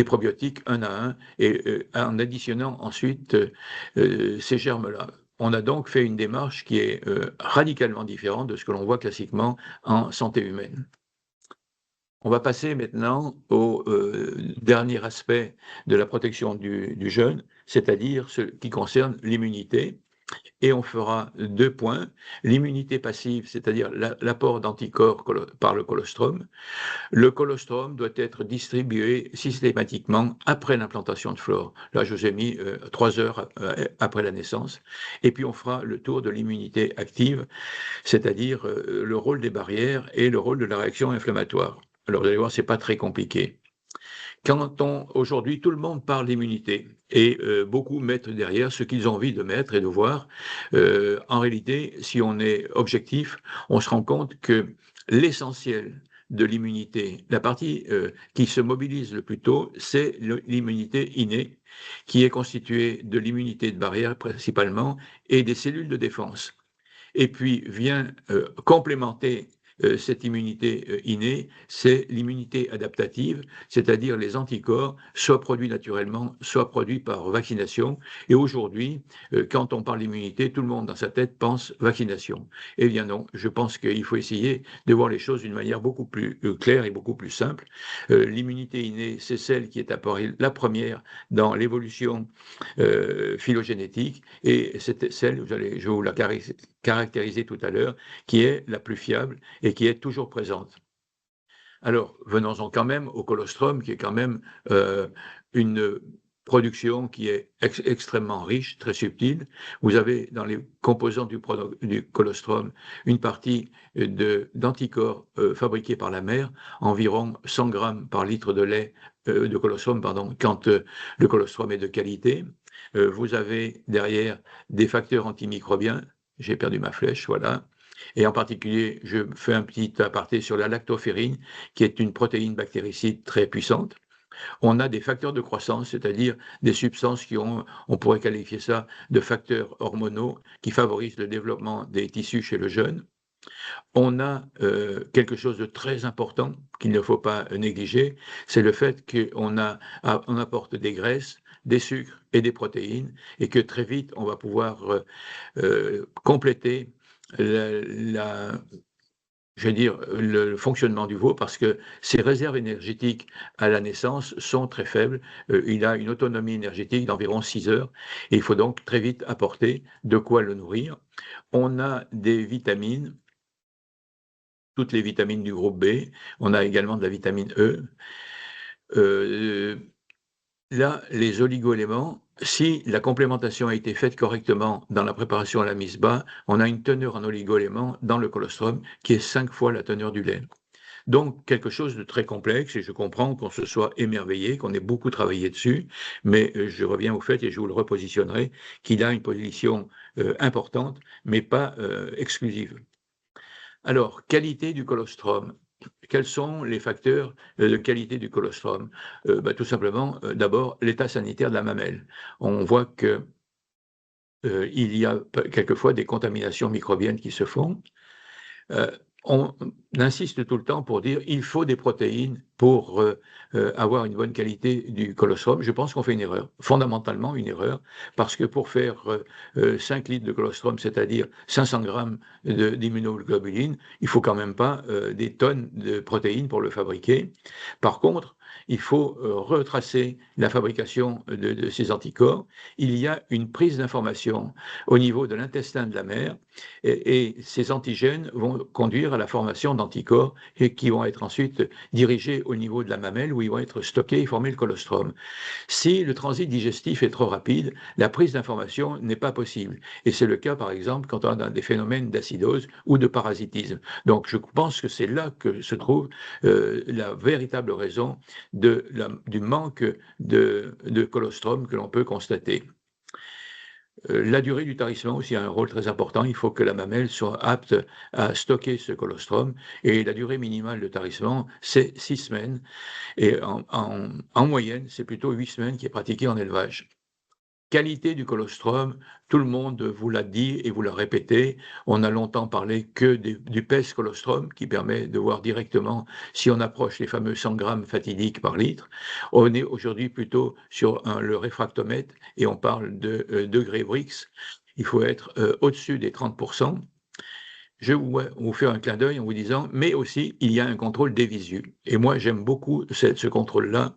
Speaker 1: probiotiques un à un, et en additionnant ensuite ces germes-là. On a donc fait une démarche qui est radicalement différente de ce que l'on voit classiquement en santé humaine. On va passer maintenant au dernier aspect de la protection du jeune, c'est-à-dire ce qui concerne l'immunité. Et on fera 2 points. L'immunité passive, c'est-à-dire l'apport d'anticorps par le colostrum. Le colostrum doit être distribué systématiquement après l'implantation de flore. Là, je vous ai mis 3 heures après la naissance. Et puis, on fera le tour de l'immunité active, c'est-à-dire le rôle des barrières et le rôle de la réaction inflammatoire. Alors, vous allez voir, c'est pas très compliqué. Aujourd'hui, tout le monde parle d'immunité et beaucoup mettent derrière ce qu'ils ont envie de mettre et de voir. En réalité, si on est objectif, on se rend compte que l'essentiel de l'immunité, la partie qui se mobilise le plus tôt, c'est l'immunité innée, qui est constituée de l'immunité de barrière principalement et des cellules de défense. Et puis vient complémenter cette immunité innée, c'est l'immunité adaptative, c'est-à-dire les anticorps, soit produits naturellement, soit produits par vaccination. Et aujourd'hui, quand on parle d'immunité, tout le monde dans sa tête pense vaccination. Eh bien non, je pense qu'il faut essayer de voir les choses d'une manière beaucoup plus claire et beaucoup plus simple. L'immunité innée, c'est celle qui est apparue la première dans l'évolution phylogénétique, et c'est celle, je vais vous la caractériser tout à l'heure, qui est la plus fiable et qui est toujours présente. Alors, venons-en quand même au colostrum, qui est quand même une production qui est extrêmement riche, très subtile. Vous avez dans les composants du colostrum une partie d'anticorps fabriqués par la mère, environ 100 grammes par litre de lait de colostrum, quand le colostrum est de qualité. Vous avez derrière des facteurs antimicrobiens. J'ai perdu ma flèche, voilà. Et en particulier, je fais un petit aparté sur la lactoferrine, qui est une protéine bactéricide très puissante. On a des facteurs de croissance, c'est-à-dire des substances on pourrait qualifier ça de facteurs hormonaux, qui favorisent le développement des tissus chez le jeune. On a quelque chose de très important qu'il ne faut pas négliger, c'est le fait qu'on apporte des graisses, des sucres et des protéines, et que très vite, on va pouvoir compléter le fonctionnement du veau, parce que ses réserves énergétiques à la naissance sont très faibles. Il a une autonomie énergétique d'environ 6 heures, et il faut donc très vite apporter de quoi le nourrir. On a des vitamines toutes les vitamines du groupe B. On a également de la vitamine E. Euh, Là, les oligo-éléments, si la complémentation a été faite correctement dans la préparation à la mise bas, on a une teneur en oligo-éléments dans le colostrum qui est 5 fois la teneur du lait. Donc, quelque chose de très complexe, et je comprends qu'on se soit émerveillé, qu'on ait beaucoup travaillé dessus, mais je reviens au fait, et je vous le repositionnerai, qu'il a une position importante, mais pas exclusive. Alors, qualité du colostrum. Quels sont les facteurs de qualité du colostrum? Tout simplement, d'abord, l'état sanitaire de la mamelle. On voit que il y a quelquefois des contaminations microbiennes qui se font. Euh, on insiste tout le temps pour dire il faut des protéines pour avoir une bonne qualité du colostrum. Je pense qu'on fait une erreur, fondamentalement une erreur, parce que pour faire 5 litres de colostrum, c'est-à-dire 500 grammes d'immunoglobuline, il faut quand même pas des tonnes de protéines pour le fabriquer. Par contre, il faut retracer la fabrication de ces anticorps. Il y a une prise d'information au niveau de l'intestin de la mère et ces antigènes vont conduire à la formation d'anticorps et qui vont être ensuite dirigés au niveau de la mamelle où ils vont être stockés et former le colostrum. Si le transit digestif est trop rapide, la prise d'information n'est pas possible. Et c'est le cas, par exemple, quand on a des phénomènes d'acidose ou de parasitisme. Donc, je pense que c'est là que se trouve la véritable raison du manque de colostrum que l'on peut constater. La durée du tarissement aussi a un rôle très important. Il faut que la mamelle soit apte à stocker ce colostrum. Et la durée minimale de tarissement, c'est 6 semaines. Et en moyenne, c'est plutôt 8 semaines qui est pratiquée en élevage. Qualité du colostrum, tout le monde vous l'a dit et vous l'a répété. On a longtemps parlé que du PES colostrum qui permet de voir directement si on approche les fameux 100 grammes fatidiques par litre. On est aujourd'hui plutôt sur le réfractomètre et on parle de degrés Brix. Il faut être au-dessus des 30%. Je vais vous faire un clin d'œil en vous disant, mais aussi, il y a un contrôle des visus. Et moi, j'aime beaucoup ce contrôle-là.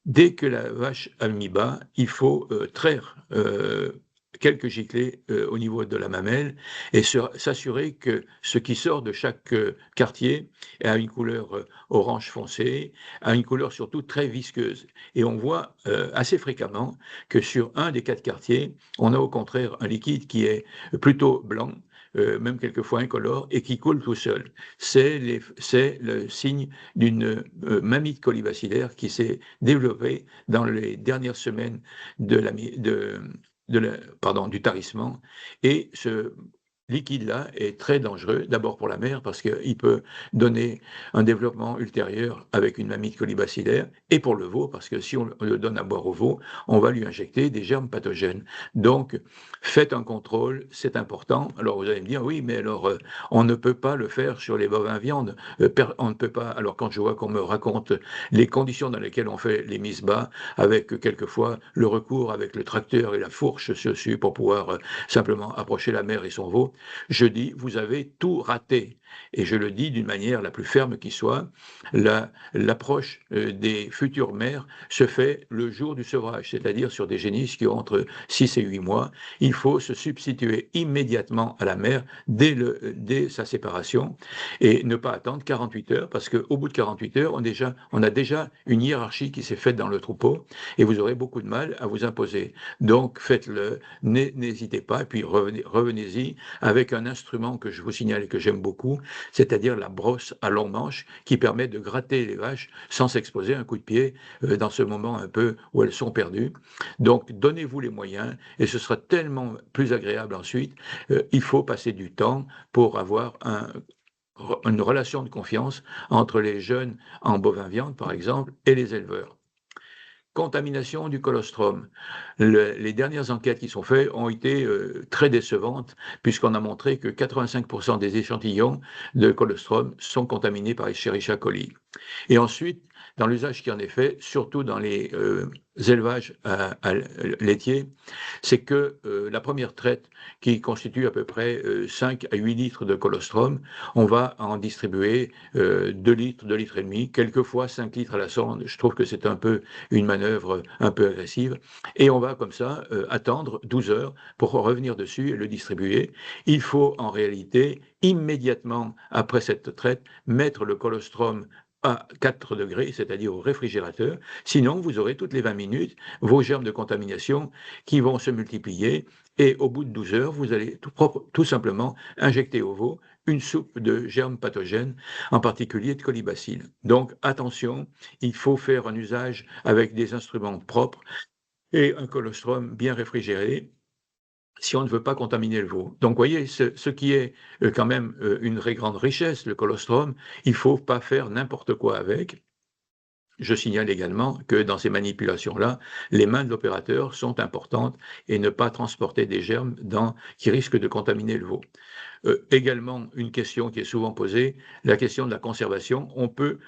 Speaker 1: Dès que la vache a mis bas, il faut traire quelques giclées au niveau de la mamelle et s'assurer que ce qui sort de chaque quartier a une couleur orange foncé, a une couleur surtout très visqueuse. Et on voit assez fréquemment que sur un des 4 quartiers, on a au contraire un liquide qui est plutôt blanc, même quelquefois incolore, et qui coule tout seul. C'est le signe d'une mamite colibacillaire qui s'est développée dans les dernières semaines du tarissement. Et ce liquide-là est très dangereux, d'abord pour la mère, parce qu'il peut donner un développement ultérieur avec une mamite colibacillaire, et pour le veau, parce que si on le donne à boire au veau, on va lui injecter des germes pathogènes. Donc, faites un contrôle, c'est important. Alors, vous allez me dire, oui, mais alors, on ne peut pas le faire sur les bovins viande. On ne peut pas, alors quand je vois qu'on me raconte les conditions dans lesquelles on fait les mises bas, avec quelquefois le recours avec le tracteur et la fourche dessus pour pouvoir simplement approcher la mère et son veau, je dis, vous avez tout raté. Et je le dis d'une manière la plus ferme qui soit, l'approche des futures mères se fait le jour du sevrage, c'est-à-dire sur des génisses qui ont entre 6 et 8 mois. Il faut se substituer immédiatement à la mère dès sa séparation et ne pas attendre 48 heures, parce qu'au bout de 48 heures, on a déjà une hiérarchie qui s'est faite dans le troupeau et vous aurez beaucoup de mal à vous imposer. Donc faites-le, n'hésitez pas, et puis revenez-y avec un instrument que je vous signale et que j'aime beaucoup, c'est-à-dire la brosse à long manche qui permet de gratter les vaches sans s'exposer à un coup de pied dans ce moment un peu où elles sont perdues. Donc donnez-vous les moyens et ce sera tellement plus agréable ensuite. Il faut passer du temps pour avoir une relation de confiance entre les jeunes en bovin viande, par exemple, et les éleveurs. Contamination du colostrum. Les dernières enquêtes qui sont faites ont été très décevantes, puisqu'on a montré que 85% des échantillons de colostrum sont contaminés par Escherichia coli. Et ensuite, dans l'usage qui en est fait, surtout dans les élevages laitiers, c'est que la première traite, qui constitue à peu près 5 à 8 litres de colostrum, on va en distribuer 2 litres, 2 litres et demi, quelquefois 5 litres à la sonde. Je trouve que c'est un peu une manœuvre un peu agressive. Et on va comme ça attendre 12 heures pour revenir dessus et le distribuer. Il faut en réalité immédiatement après cette traite, mettre le colostrum à 4 degrés, c'est-à-dire au réfrigérateur. Sinon, vous aurez toutes les 20 minutes vos germes de contamination qui vont se multiplier et au bout de 12 heures, vous allez tout simplement injecter au veau une soupe de germes pathogènes, en particulier de colibacilles. Donc attention, il faut faire un usage avec des instruments propres et un colostrum bien réfrigéré si on ne veut pas contaminer le veau. Donc, vous voyez, ce qui est quand même une très grande richesse, le colostrum, il ne faut pas faire n'importe quoi avec. Je signale également que dans ces manipulations-là, les mains de l'opérateur sont importantes et ne pas transporter des germes qui risquent de contaminer le veau. Également, une question qui est souvent posée, la question de la conservation. On peut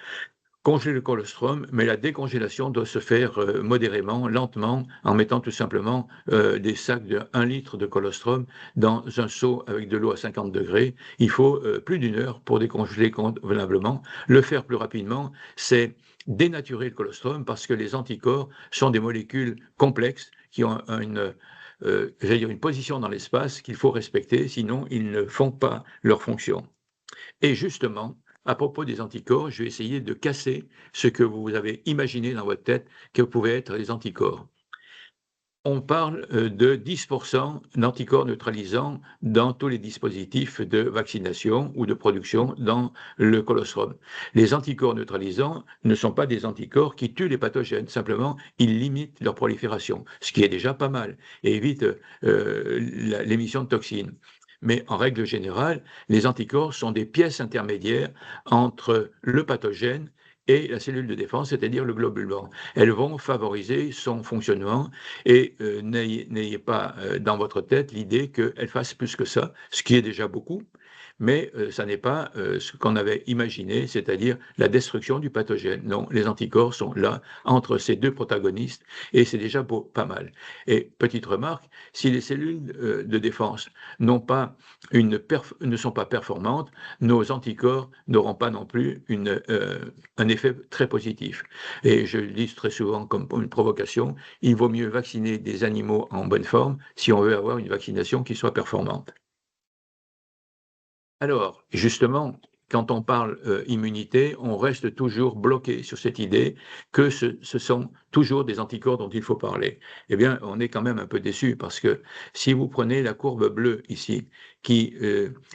Speaker 1: congeler le colostrum, mais la décongélation doit se faire modérément, lentement, en mettant tout simplement des sacs de 1 litre de colostrum dans un seau avec de l'eau à 50 degrés. Il faut plus d'1 heure pour décongeler convenablement. Le faire plus rapidement, c'est dénaturer le colostrum parce que les anticorps sont des molécules complexes qui ont une position dans l'espace qu'il faut respecter, sinon ils ne font pas leur fonction. Et justement, à propos des anticorps, je vais essayer de casser ce que vous avez imaginé dans votre tête que pouvaient être les anticorps. On parle de 10% d'anticorps neutralisants dans tous les dispositifs de vaccination ou de production dans le colostrum. Les anticorps neutralisants ne sont pas des anticorps qui tuent les pathogènes, simplement ils limitent leur prolifération, ce qui est déjà pas mal, et évite l'émission de toxines. Mais en règle générale, les anticorps sont des pièces intermédiaires entre le pathogène et la cellule de défense, c'est-à-dire le globule blanc. Elles vont favoriser son fonctionnement et n'ayez pas dans votre tête l'idée qu'elles fassent plus que ça, ce qui est déjà beaucoup, mais ça n'est pas ce qu'on avait imaginé, c'est-à-dire la destruction du pathogène. Non, les anticorps sont là entre ces deux protagonistes et c'est déjà pas mal. Et petite remarque, si les cellules de défense ne sont pas performantes, nos anticorps n'auront pas non plus un effet très positif. Et je le dis très souvent comme une provocation, il vaut mieux vacciner des animaux en bonne forme si on veut avoir une vaccination qui soit performante. Alors, justement, quand on parle immunité, on reste toujours bloqué sur cette idée que ce sont toujours des anticorps dont il faut parler. Eh bien, on est quand même un peu déçu parce que si vous prenez la courbe bleue ici, qui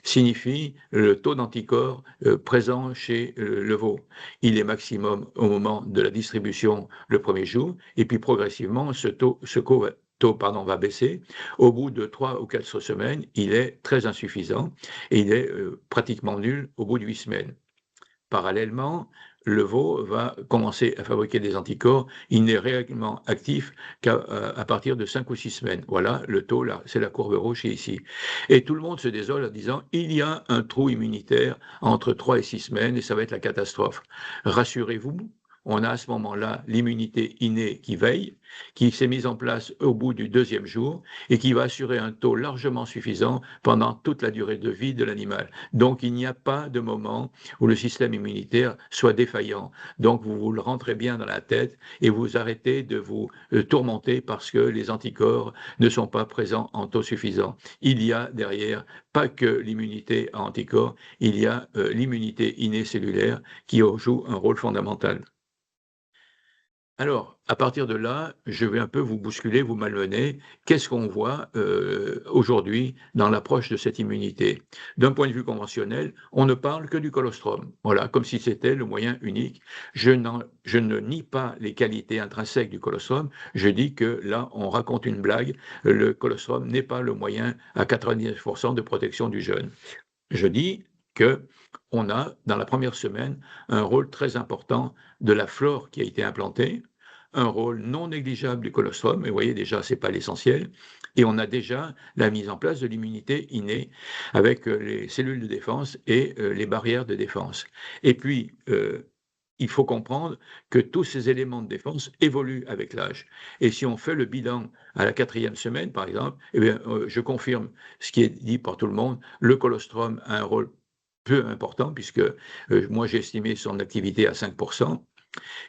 Speaker 1: signifie le taux d'anticorps présent chez le veau, il est maximum au moment de la distribution le premier jour, et puis progressivement, ce taux va baisser. Au bout de 3 ou 4 semaines, il est très insuffisant et il est pratiquement nul au bout de 8 semaines. Parallèlement, le veau va commencer à fabriquer des anticorps. Il n'est réellement actif qu'à partir de 5 ou 6 semaines. Voilà, le taux, là, c'est la courbe rouge ici. Et tout le monde se désole en disant il y a un trou immunitaire entre 3 et 6 semaines et ça va être la catastrophe. Rassurez-vous, on a à ce moment-là l'immunité innée qui veille, qui s'est mise en place au bout du 2e jour et qui va assurer un taux largement suffisant pendant toute la durée de vie de l'animal. Donc il n'y a pas de moment où le système immunitaire soit défaillant. Donc vous vous le rentrez bien dans la tête et vous arrêtez de vous tourmenter parce que les anticorps ne sont pas présents en taux suffisant. Il y a derrière pas que l'immunité à anticorps, il y a l'immunité innée cellulaire qui joue un rôle fondamental. Alors, à partir de là, je vais un peu vous bousculer, vous malmener. Qu'est-ce qu'on voit aujourd'hui dans l'approche de cette immunité? D'un point de vue conventionnel, on ne parle que du colostrum. Voilà, comme si c'était le moyen unique. Je ne nie pas les qualités intrinsèques du colostrum. Je dis que là, on raconte une blague. Le colostrum n'est pas le moyen à 99% de protection du jeune. Je dis que on a, dans la première semaine, un rôle très important de la flore qui a été implantée, un rôle non négligeable du colostrum, et vous voyez déjà, ce n'est pas l'essentiel, et on a déjà la mise en place de l'immunité innée avec les cellules de défense et les barrières de défense. Et puis, il faut comprendre que tous ces éléments de défense évoluent avec l'âge. Et si on fait le bilan à la 4e semaine, par exemple, eh bien, je confirme ce qui est dit par tout le monde, le colostrum a un rôle peu important, puisque moi j'ai estimé son activité à 5%,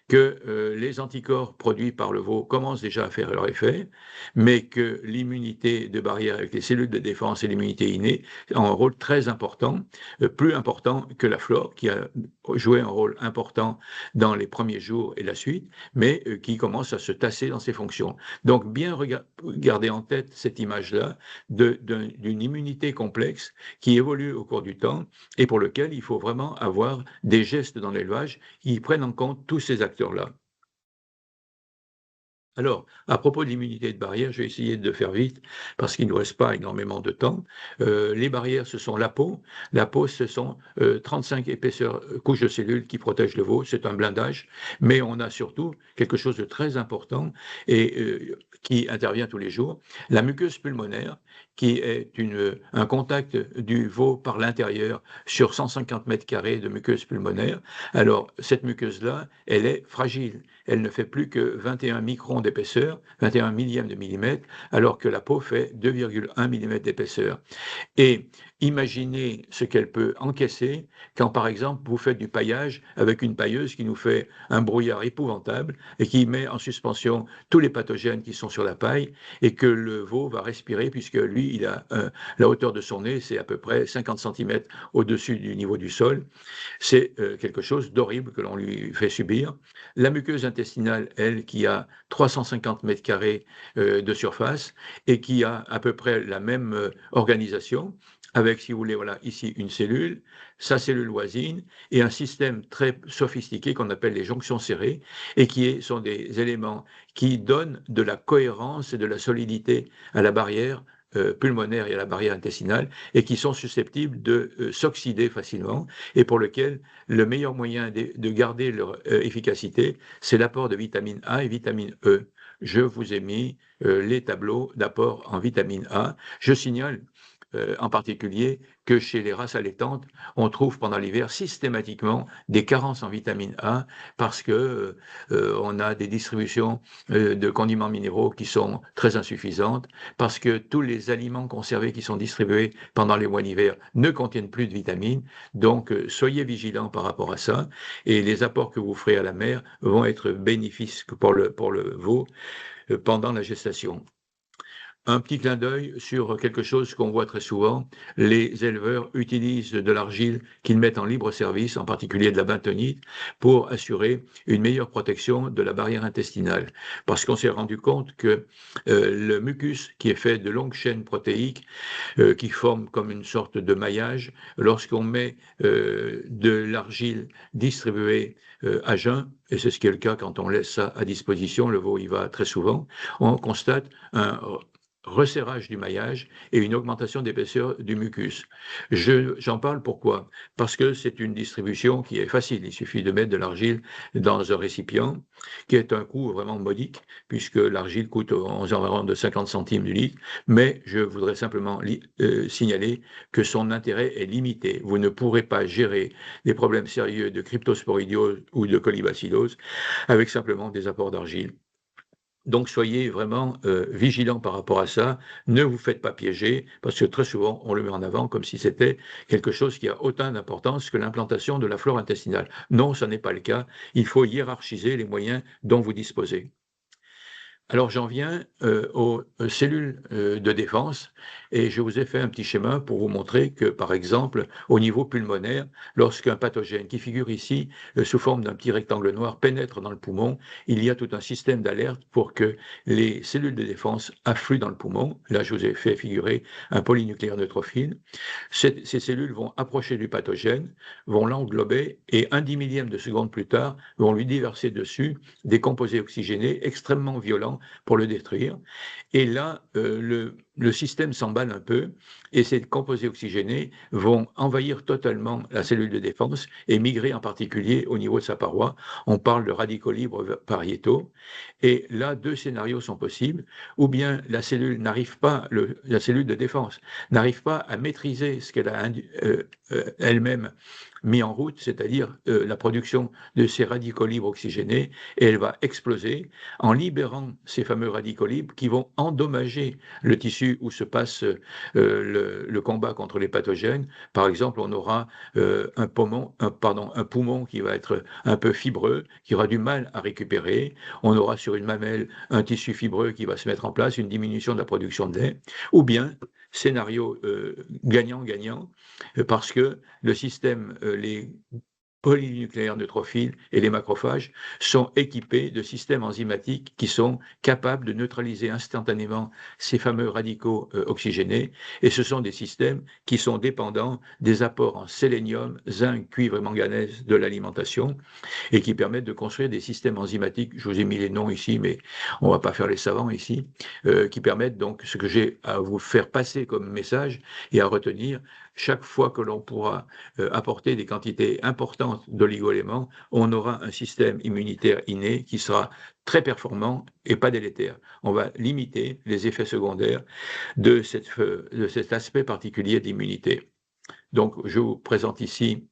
Speaker 1: que les anticorps produits par le veau commencent déjà à faire leur effet, mais que l'immunité de barrière avec les cellules de défense et l'immunité innée ont un rôle très important, plus important que la flore, qui a joué un rôle important dans les premiers jours et la suite, mais qui commence à se tasser dans ses fonctions. Donc, bien garder en tête cette image-là d'une immunité complexe qui évolue au cours du temps et pour lequel il faut vraiment avoir des gestes dans l'élevage qui prennent en compte tous ces acteurs-là. Alors, à propos de l'immunité de barrière, je vais essayer de faire vite parce qu'il ne nous reste pas énormément de temps. Les barrières, ce sont la peau. La peau, ce sont 35 épaisseurs, couches de cellules qui protègent le veau. C'est un blindage. Mais on a surtout quelque chose de très important et qui intervient tous les jours. La muqueuse pulmonaire, qui est un contact du veau par l'intérieur sur 150 mètres carrés de muqueuse pulmonaire. Alors, cette muqueuse-là, elle est fragile. Elle ne fait plus que 21 microns d'épaisseur, 21 millièmes de millimètre, alors que la peau fait 2,1 mm d'épaisseur. Et imaginez ce qu'elle peut encaisser quand, par exemple, vous faites du paillage avec une pailleuse qui nous fait un brouillard épouvantable et qui met en suspension tous les pathogènes qui sont sur la paille et que le veau va respirer puisque lui, la hauteur de son nez, c'est à peu près 50 cm au-dessus du niveau du sol. C'est quelque chose d'horrible que l'on lui fait subir. La muqueuse intestinale, elle, qui a 350 mètres carrés de surface et qui a à peu près la même organisation, avec, si vous voulez, voilà, ici une cellule, sa cellule voisine, et un système très sophistiqué qu'on appelle les jonctions serrées, et sont des éléments qui donnent de la cohérence et de la solidité à la barrière pulmonaire et à la barrière intestinale, et qui sont susceptibles de s'oxyder facilement, et pour lequel le meilleur moyen de garder leur efficacité, c'est l'apport de vitamine A et vitamine E. Je vous ai mis les tableaux d'apport en vitamine A. Je signale en particulier que chez les races allaitantes, on trouve pendant l'hiver systématiquement des carences en vitamine A parce que on a des distributions de condiments minéraux qui sont très insuffisantes, parce que tous les aliments conservés qui sont distribués pendant les mois d'hiver ne contiennent plus de vitamines. Donc, soyez vigilants par rapport à ça et les apports que vous ferez à la mère vont être bénéfiques pour le veau pendant la gestation. Un petit clin d'œil sur quelque chose qu'on voit très souvent. Les éleveurs utilisent de l'argile qu'ils mettent en libre service, en particulier de la bentonite, pour assurer une meilleure protection de la barrière intestinale. Parce qu'on s'est rendu compte que le mucus, qui est fait de longues chaînes protéiques, qui forment comme une sorte de maillage, lorsqu'on met de l'argile distribuée à jeun, et c'est ce qui est le cas quand on laisse ça à disposition, le veau y va très souvent, on constate un resserrage du maillage et une augmentation d'épaisseur du mucus. J'en parle pourquoi? Parce que c'est une distribution qui est facile. Il suffit de mettre de l'argile dans un récipient, qui est un coût vraiment modique, puisque l'argile coûte aux environs de 50 centimes du litre, mais je voudrais simplement signaler que son intérêt est limité. Vous ne pourrez pas gérer des problèmes sérieux de cryptosporidiose ou de colibacillose avec simplement des apports d'argile. Donc soyez vraiment vigilants par rapport à ça, ne vous faites pas piéger, parce que très souvent on le met en avant comme si c'était quelque chose qui a autant d'importance que l'implantation de la flore intestinale. Non, ce n'est pas le cas, il faut hiérarchiser les moyens dont vous disposez. Alors j'en viens aux cellules de défense et je vous ai fait un petit schéma pour vous montrer que, par exemple, au niveau pulmonaire, lorsqu'un pathogène qui figure ici sous forme d'un petit rectangle noir pénètre dans le poumon, il y a tout un système d'alerte pour que les cellules de défense affluent dans le poumon. Là, je vous ai fait figurer un polynucléaire neutrophile. Ces cellules vont approcher du pathogène, vont l'englober et un 10 millième de seconde plus tard, vont lui déverser dessus des composés oxygénés extrêmement violents pour le détruire. Et là, le système s'emballe un peu et ces composés oxygénés vont envahir totalement la cellule de défense et migrer en particulier au niveau de sa paroi. On parle de radicaux libres pariétaux. Et là, deux scénarios sont possibles. Ou bien la cellule la cellule de défense n'arrive pas à maîtriser ce qu'elle a elle-même mis en route, c'est-à-dire la production de ces radicaux libres oxygénés, et elle va exploser en libérant ces fameux radicaux libres qui vont endommager le tissu tissu où se passe le combat contre les pathogènes. Par exemple, on aura un poumon qui va être un peu fibreux, qui aura du mal à récupérer. On aura sur une mamelle un tissu fibreux qui va se mettre en place, une diminution de la production de lait. Ou bien, scénario gagnant-gagnant, parce que le système, les polynucléaires neutrophiles et les macrophages sont équipés de systèmes enzymatiques qui sont capables de neutraliser instantanément ces fameux radicaux oxygénés, et ce sont des systèmes qui sont dépendants des apports en sélénium, zinc, cuivre et manganèse de l'alimentation, et qui permettent de construire des systèmes enzymatiques, je vous ai mis les noms ici, mais on ne va pas faire les savants ici, qui permettent donc ce que j'ai à vous faire passer comme message et à retenir: chaque fois que l'on pourra apporter des quantités importantes d'oligo-éléments, on aura un système immunitaire inné qui sera très performant et pas délétère. On va limiter les effets secondaires de cet aspect particulier d'immunité. Donc, je vous présente ici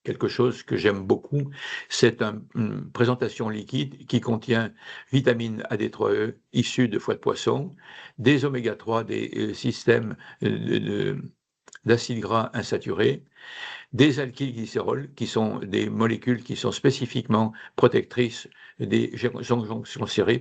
Speaker 1: quelque chose que j'aime beaucoup. C'est une présentation liquide qui contient vitamine AD3E issue de foie de poisson, des oméga-3, des systèmes d'acides gras insaturés, des alkylglycérols, qui sont des molécules qui sont spécifiquement protectrices des jonctions serrées,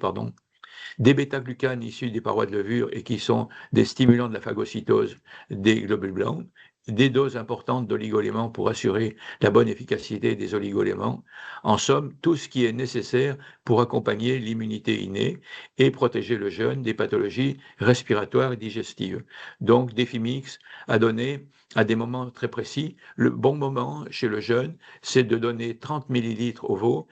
Speaker 1: des bêta-glucanes issus des parois de levure et qui sont des stimulants de la phagocytose des globules blancs, des doses importantes d'oligo-éléments pour assurer la bonne efficacité des oligo-éléments. En somme, tout ce qui est nécessaire pour accompagner l'immunité innée et protéger le jeune des pathologies respiratoires et digestives. Donc, Défimix a donné à des moments très précis. Le bon moment chez le jeune, c'est de donner 30 millilitres au veau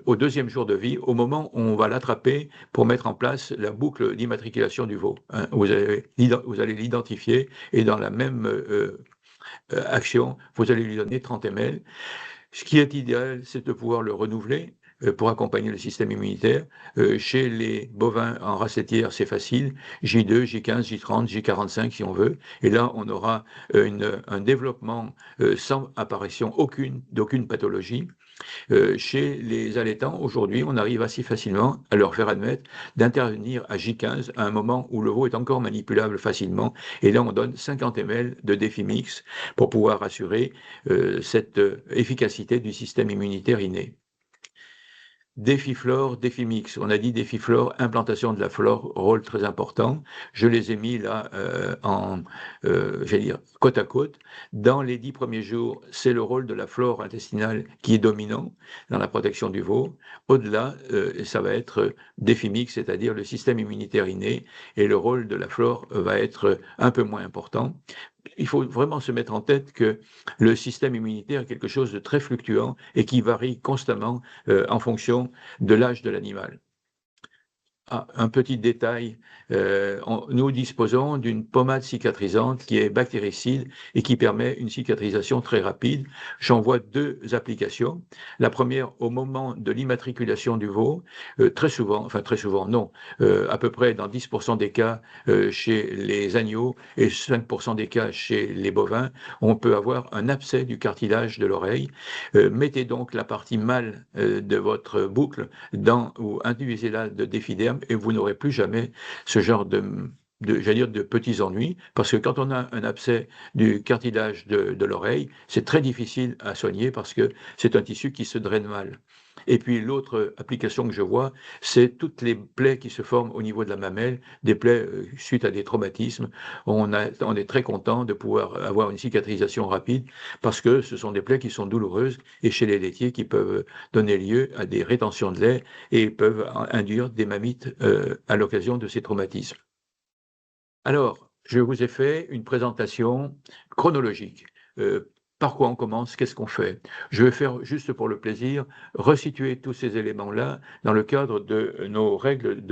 Speaker 1: au deuxième jour de vie, au moment où on va l'attraper pour mettre en place la boucle d'immatriculation du veau. Hein. Vous allez l'identifier et dans la même action, vous allez lui donner 30 ml. Ce qui est idéal, c'est de pouvoir le renouveler pour accompagner le système immunitaire. Chez les bovins en race laitière, c'est facile, J2, J15, J30, J45 si on veut, et là on aura un développement sans apparition d'aucune pathologie. Chez les allaitants, aujourd'hui, on arrive assez facilement à leur faire admettre d'intervenir à J15 à un moment où le veau est encore manipulable facilement. Et là, on donne 50 ml de Défimix pour pouvoir assurer cette efficacité du système immunitaire inné. Défiflore, Défimix. On a dit Défiflore, implantation de la flore, rôle très important. Je les ai mis là j'allais dire, côte à côte. Dans les 10 premiers jours, c'est le rôle de la flore intestinale qui est dominant dans la protection du veau. Au-delà, ça va être Défimix, c'est-à-dire le système immunitaire inné, et le rôle de la flore va être un peu moins important. Il faut vraiment se mettre en tête que le système immunitaire est quelque chose de très fluctuant et qui varie constamment en fonction de l'âge de l'animal. Un petit détail, nous disposons d'une pommade cicatrisante qui est bactéricide et qui permet une cicatrisation très rapide. J'en vois 2 applications. La première, au moment de l'immatriculation du veau, très souvent non, à peu près dans 10% des cas chez les agneaux et 5% des cas chez les bovins, on peut avoir un abcès du cartilage de l'oreille. Mettez donc la partie mâle de votre boucle ou induisez-la de défiderme et vous n'aurez plus jamais ce genre j'allais dire de petits ennuis, parce que quand on a un abcès du cartilage de l'oreille, c'est très difficile à soigner parce que c'est un tissu qui se draine mal. Et puis l'autre application que je vois, c'est toutes les plaies qui se forment au niveau de la mamelle, des plaies suite à des traumatismes. On est très content de pouvoir avoir une cicatrisation rapide parce que ce sont des plaies qui sont douloureuses et chez les laitiers qui peuvent donner lieu à des rétentions de lait et peuvent induire des mammites à l'occasion de ces traumatismes. Alors, je vous ai fait une présentation chronologique. Par quoi on commence? Qu'est-ce qu'on fait? Je vais faire, juste pour le plaisir, resituer tous ces éléments-là dans le cadre de nos règles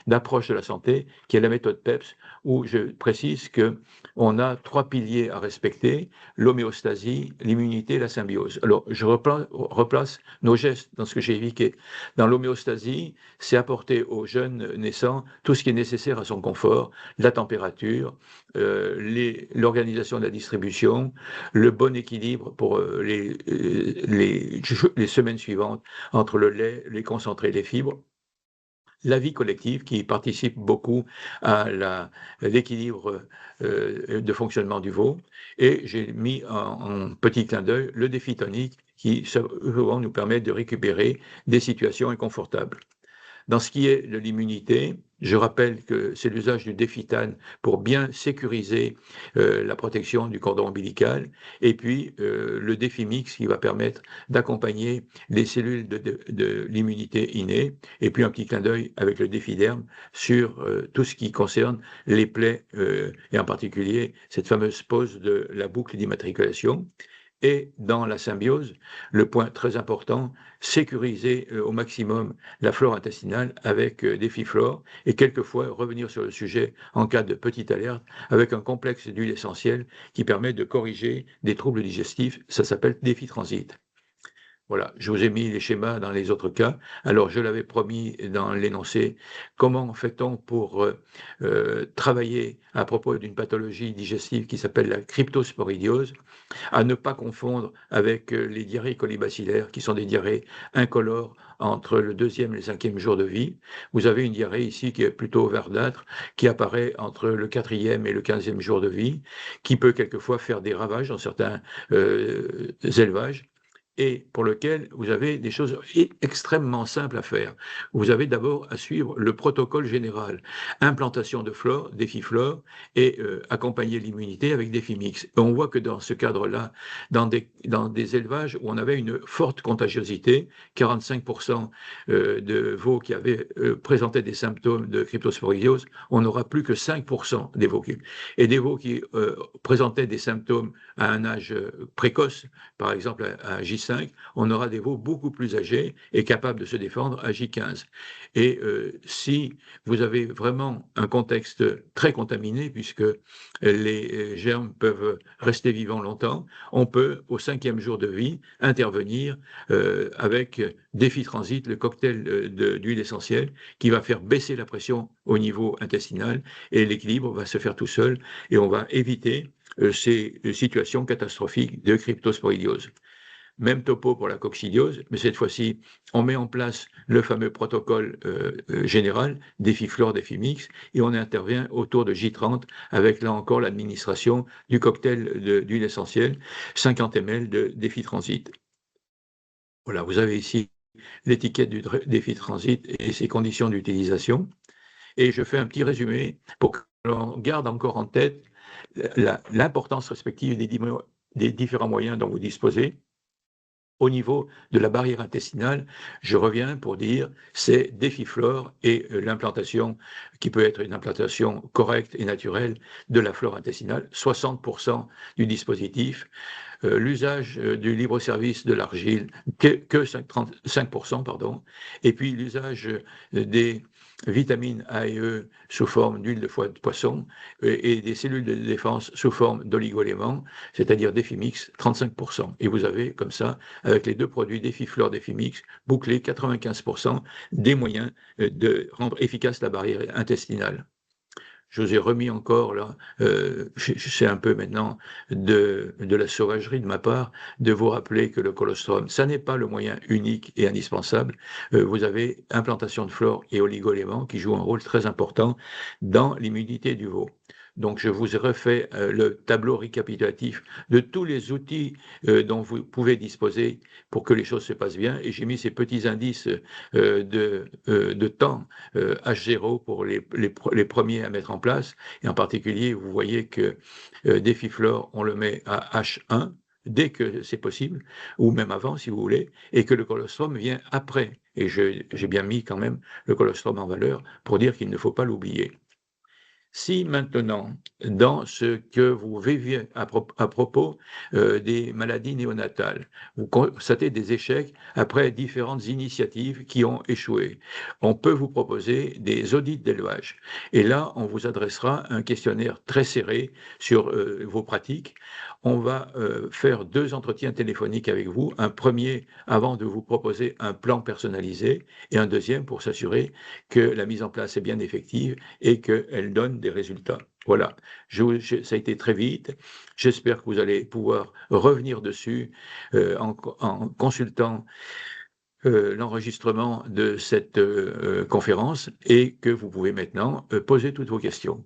Speaker 1: d'approche de la santé, qui est la méthode PEPS, où je précise qu'on a 3 piliers à respecter: l'homéostasie, l'immunité et la symbiose. Alors, je replace nos gestes dans ce que j'ai évoqué. Dans l'homéostasie, c'est apporter au jeune naissant tout ce qui est nécessaire à son confort: la température, l'organisation de la distribution, le bon équilibre pour les semaines suivantes entre le lait, les concentrés, les fibres. la vie collective qui participe beaucoup à l'équilibre de fonctionnement du veau. Et j'ai mis en petit clin d'œil le défi tonique qui souvent nous permet de récupérer des situations inconfortables. Dans ce qui est de l'immunité, je rappelle que c'est l'usage du Défitane pour bien sécuriser la protection du cordon ombilical, et puis le Défimix qui va permettre d'accompagner les cellules de l'immunité innée, et puis un petit clin d'œil avec le Défiderme sur tout ce qui concerne les plaies, et en particulier cette fameuse pose de la boucle d'immatriculation. Et dans la symbiose, le point très important, sécuriser au maximum la flore intestinale avec des fiflores et quelquefois revenir sur le sujet en cas de petite alerte avec un complexe d'huile essentielle qui permet de corriger des troubles digestifs. Ça s'appelle défi transit. Voilà, je vous ai mis les schémas dans les autres cas. Alors, je l'avais promis dans l'énoncé, comment fait-on pour travailler à propos d'une pathologie digestive qui s'appelle la cryptosporidiose, à ne pas confondre avec les diarrhées colibacillaires, qui sont des diarrhées incolores entre le 2e et le 5e jour de vie. Vous avez une diarrhée ici qui est plutôt verdâtre, qui apparaît entre le 4e et le 15e jour de vie, qui peut quelquefois faire des ravages dans certains élevages, et pour lequel vous avez des choses extrêmement simples à faire. Vous avez d'abord à suivre le protocole général, implantation de flore, défiflore, et accompagner l'immunité avec Défimix. Et on voit que dans ce cadre-là, dans des élevages où on avait une forte contagiosité, 45% de veaux qui avaient présenté des symptômes de cryptosporidiose, on n'aura plus que 5% des veaux. Et des veaux qui présentaient des symptômes à un âge précoce, par exemple à J5, on aura des veaux beaucoup plus âgés et capables de se défendre à J15. Et si vous avez vraiment un contexte très contaminé, puisque les germes peuvent rester vivants longtemps, on peut, au 5e jour de vie, intervenir avec Défitransit, le cocktail d'huile essentielle, qui va faire baisser la pression au niveau intestinal, et l'équilibre va se faire tout seul, et on va éviter ces situations catastrophiques de cryptosporidiose. Même topo pour la coccidiose, mais cette fois-ci, on met en place le fameux protocole général, Défiflore, Défimix, et on intervient autour de J30 avec, là encore, l'administration du cocktail d'huile essentielle, 50 ml de Défitransit. Voilà, vous avez ici l'étiquette du Défitransit et ses conditions d'utilisation. Et je fais un petit résumé pour que l'on garde encore en tête l'importance respective des différents moyens dont vous disposez. Au niveau de la barrière intestinale, je reviens pour dire, c'est Défiflore et l'implantation, qui peut être une implantation correcte et naturelle de la flore intestinale, 60% du dispositif. L'usage du libre-service de l'argile, que 5%, pardon, et puis l'usage des vitamines A et E sous forme d'huile de foie de poisson et des cellules de défense sous forme d'oligo-éléments, c'est-à-dire Défimix, 35%. Et vous avez comme ça, avec les deux produits Défiflore, Défimix, bouclé 95% des moyens de rendre efficace la barrière intestinale. Je vous ai remis encore là, c'est un peu maintenant de la sauvagerie de ma part, de vous rappeler que le colostrum, ça n'est pas le moyen unique et indispensable. Vous avez implantation de flore et oligo-éléments qui jouent un rôle très important dans l'immunité du veau. Donc, je vous ai refait le tableau récapitulatif de tous les outils dont vous pouvez disposer pour que les choses se passent bien. Et j'ai mis ces petits indices de temps H0 pour les premiers à mettre en place. Et en particulier, vous voyez que Défiflore, on le met à H1 dès que c'est possible, ou même avant si vous voulez, et que le colostrum vient après. Et j'ai bien mis quand même le colostrum en valeur pour dire qu'il ne faut pas l'oublier. Si maintenant, dans ce que vous vivez à propos des maladies néonatales, vous constatez des échecs après différentes initiatives qui ont échoué, on peut vous proposer des audits d'élevage. Et là, on vous adressera un questionnaire très serré sur vos pratiques. On va faire 2 entretiens téléphoniques avec vous, un premier avant de vous proposer un plan personnalisé et un deuxième pour s'assurer que la mise en place est bien effective et qu'elle donne des résultats. Voilà, ça a été très vite. J'espère que vous allez pouvoir revenir dessus en consultant l'enregistrement de cette conférence et que vous pouvez maintenant poser toutes vos questions.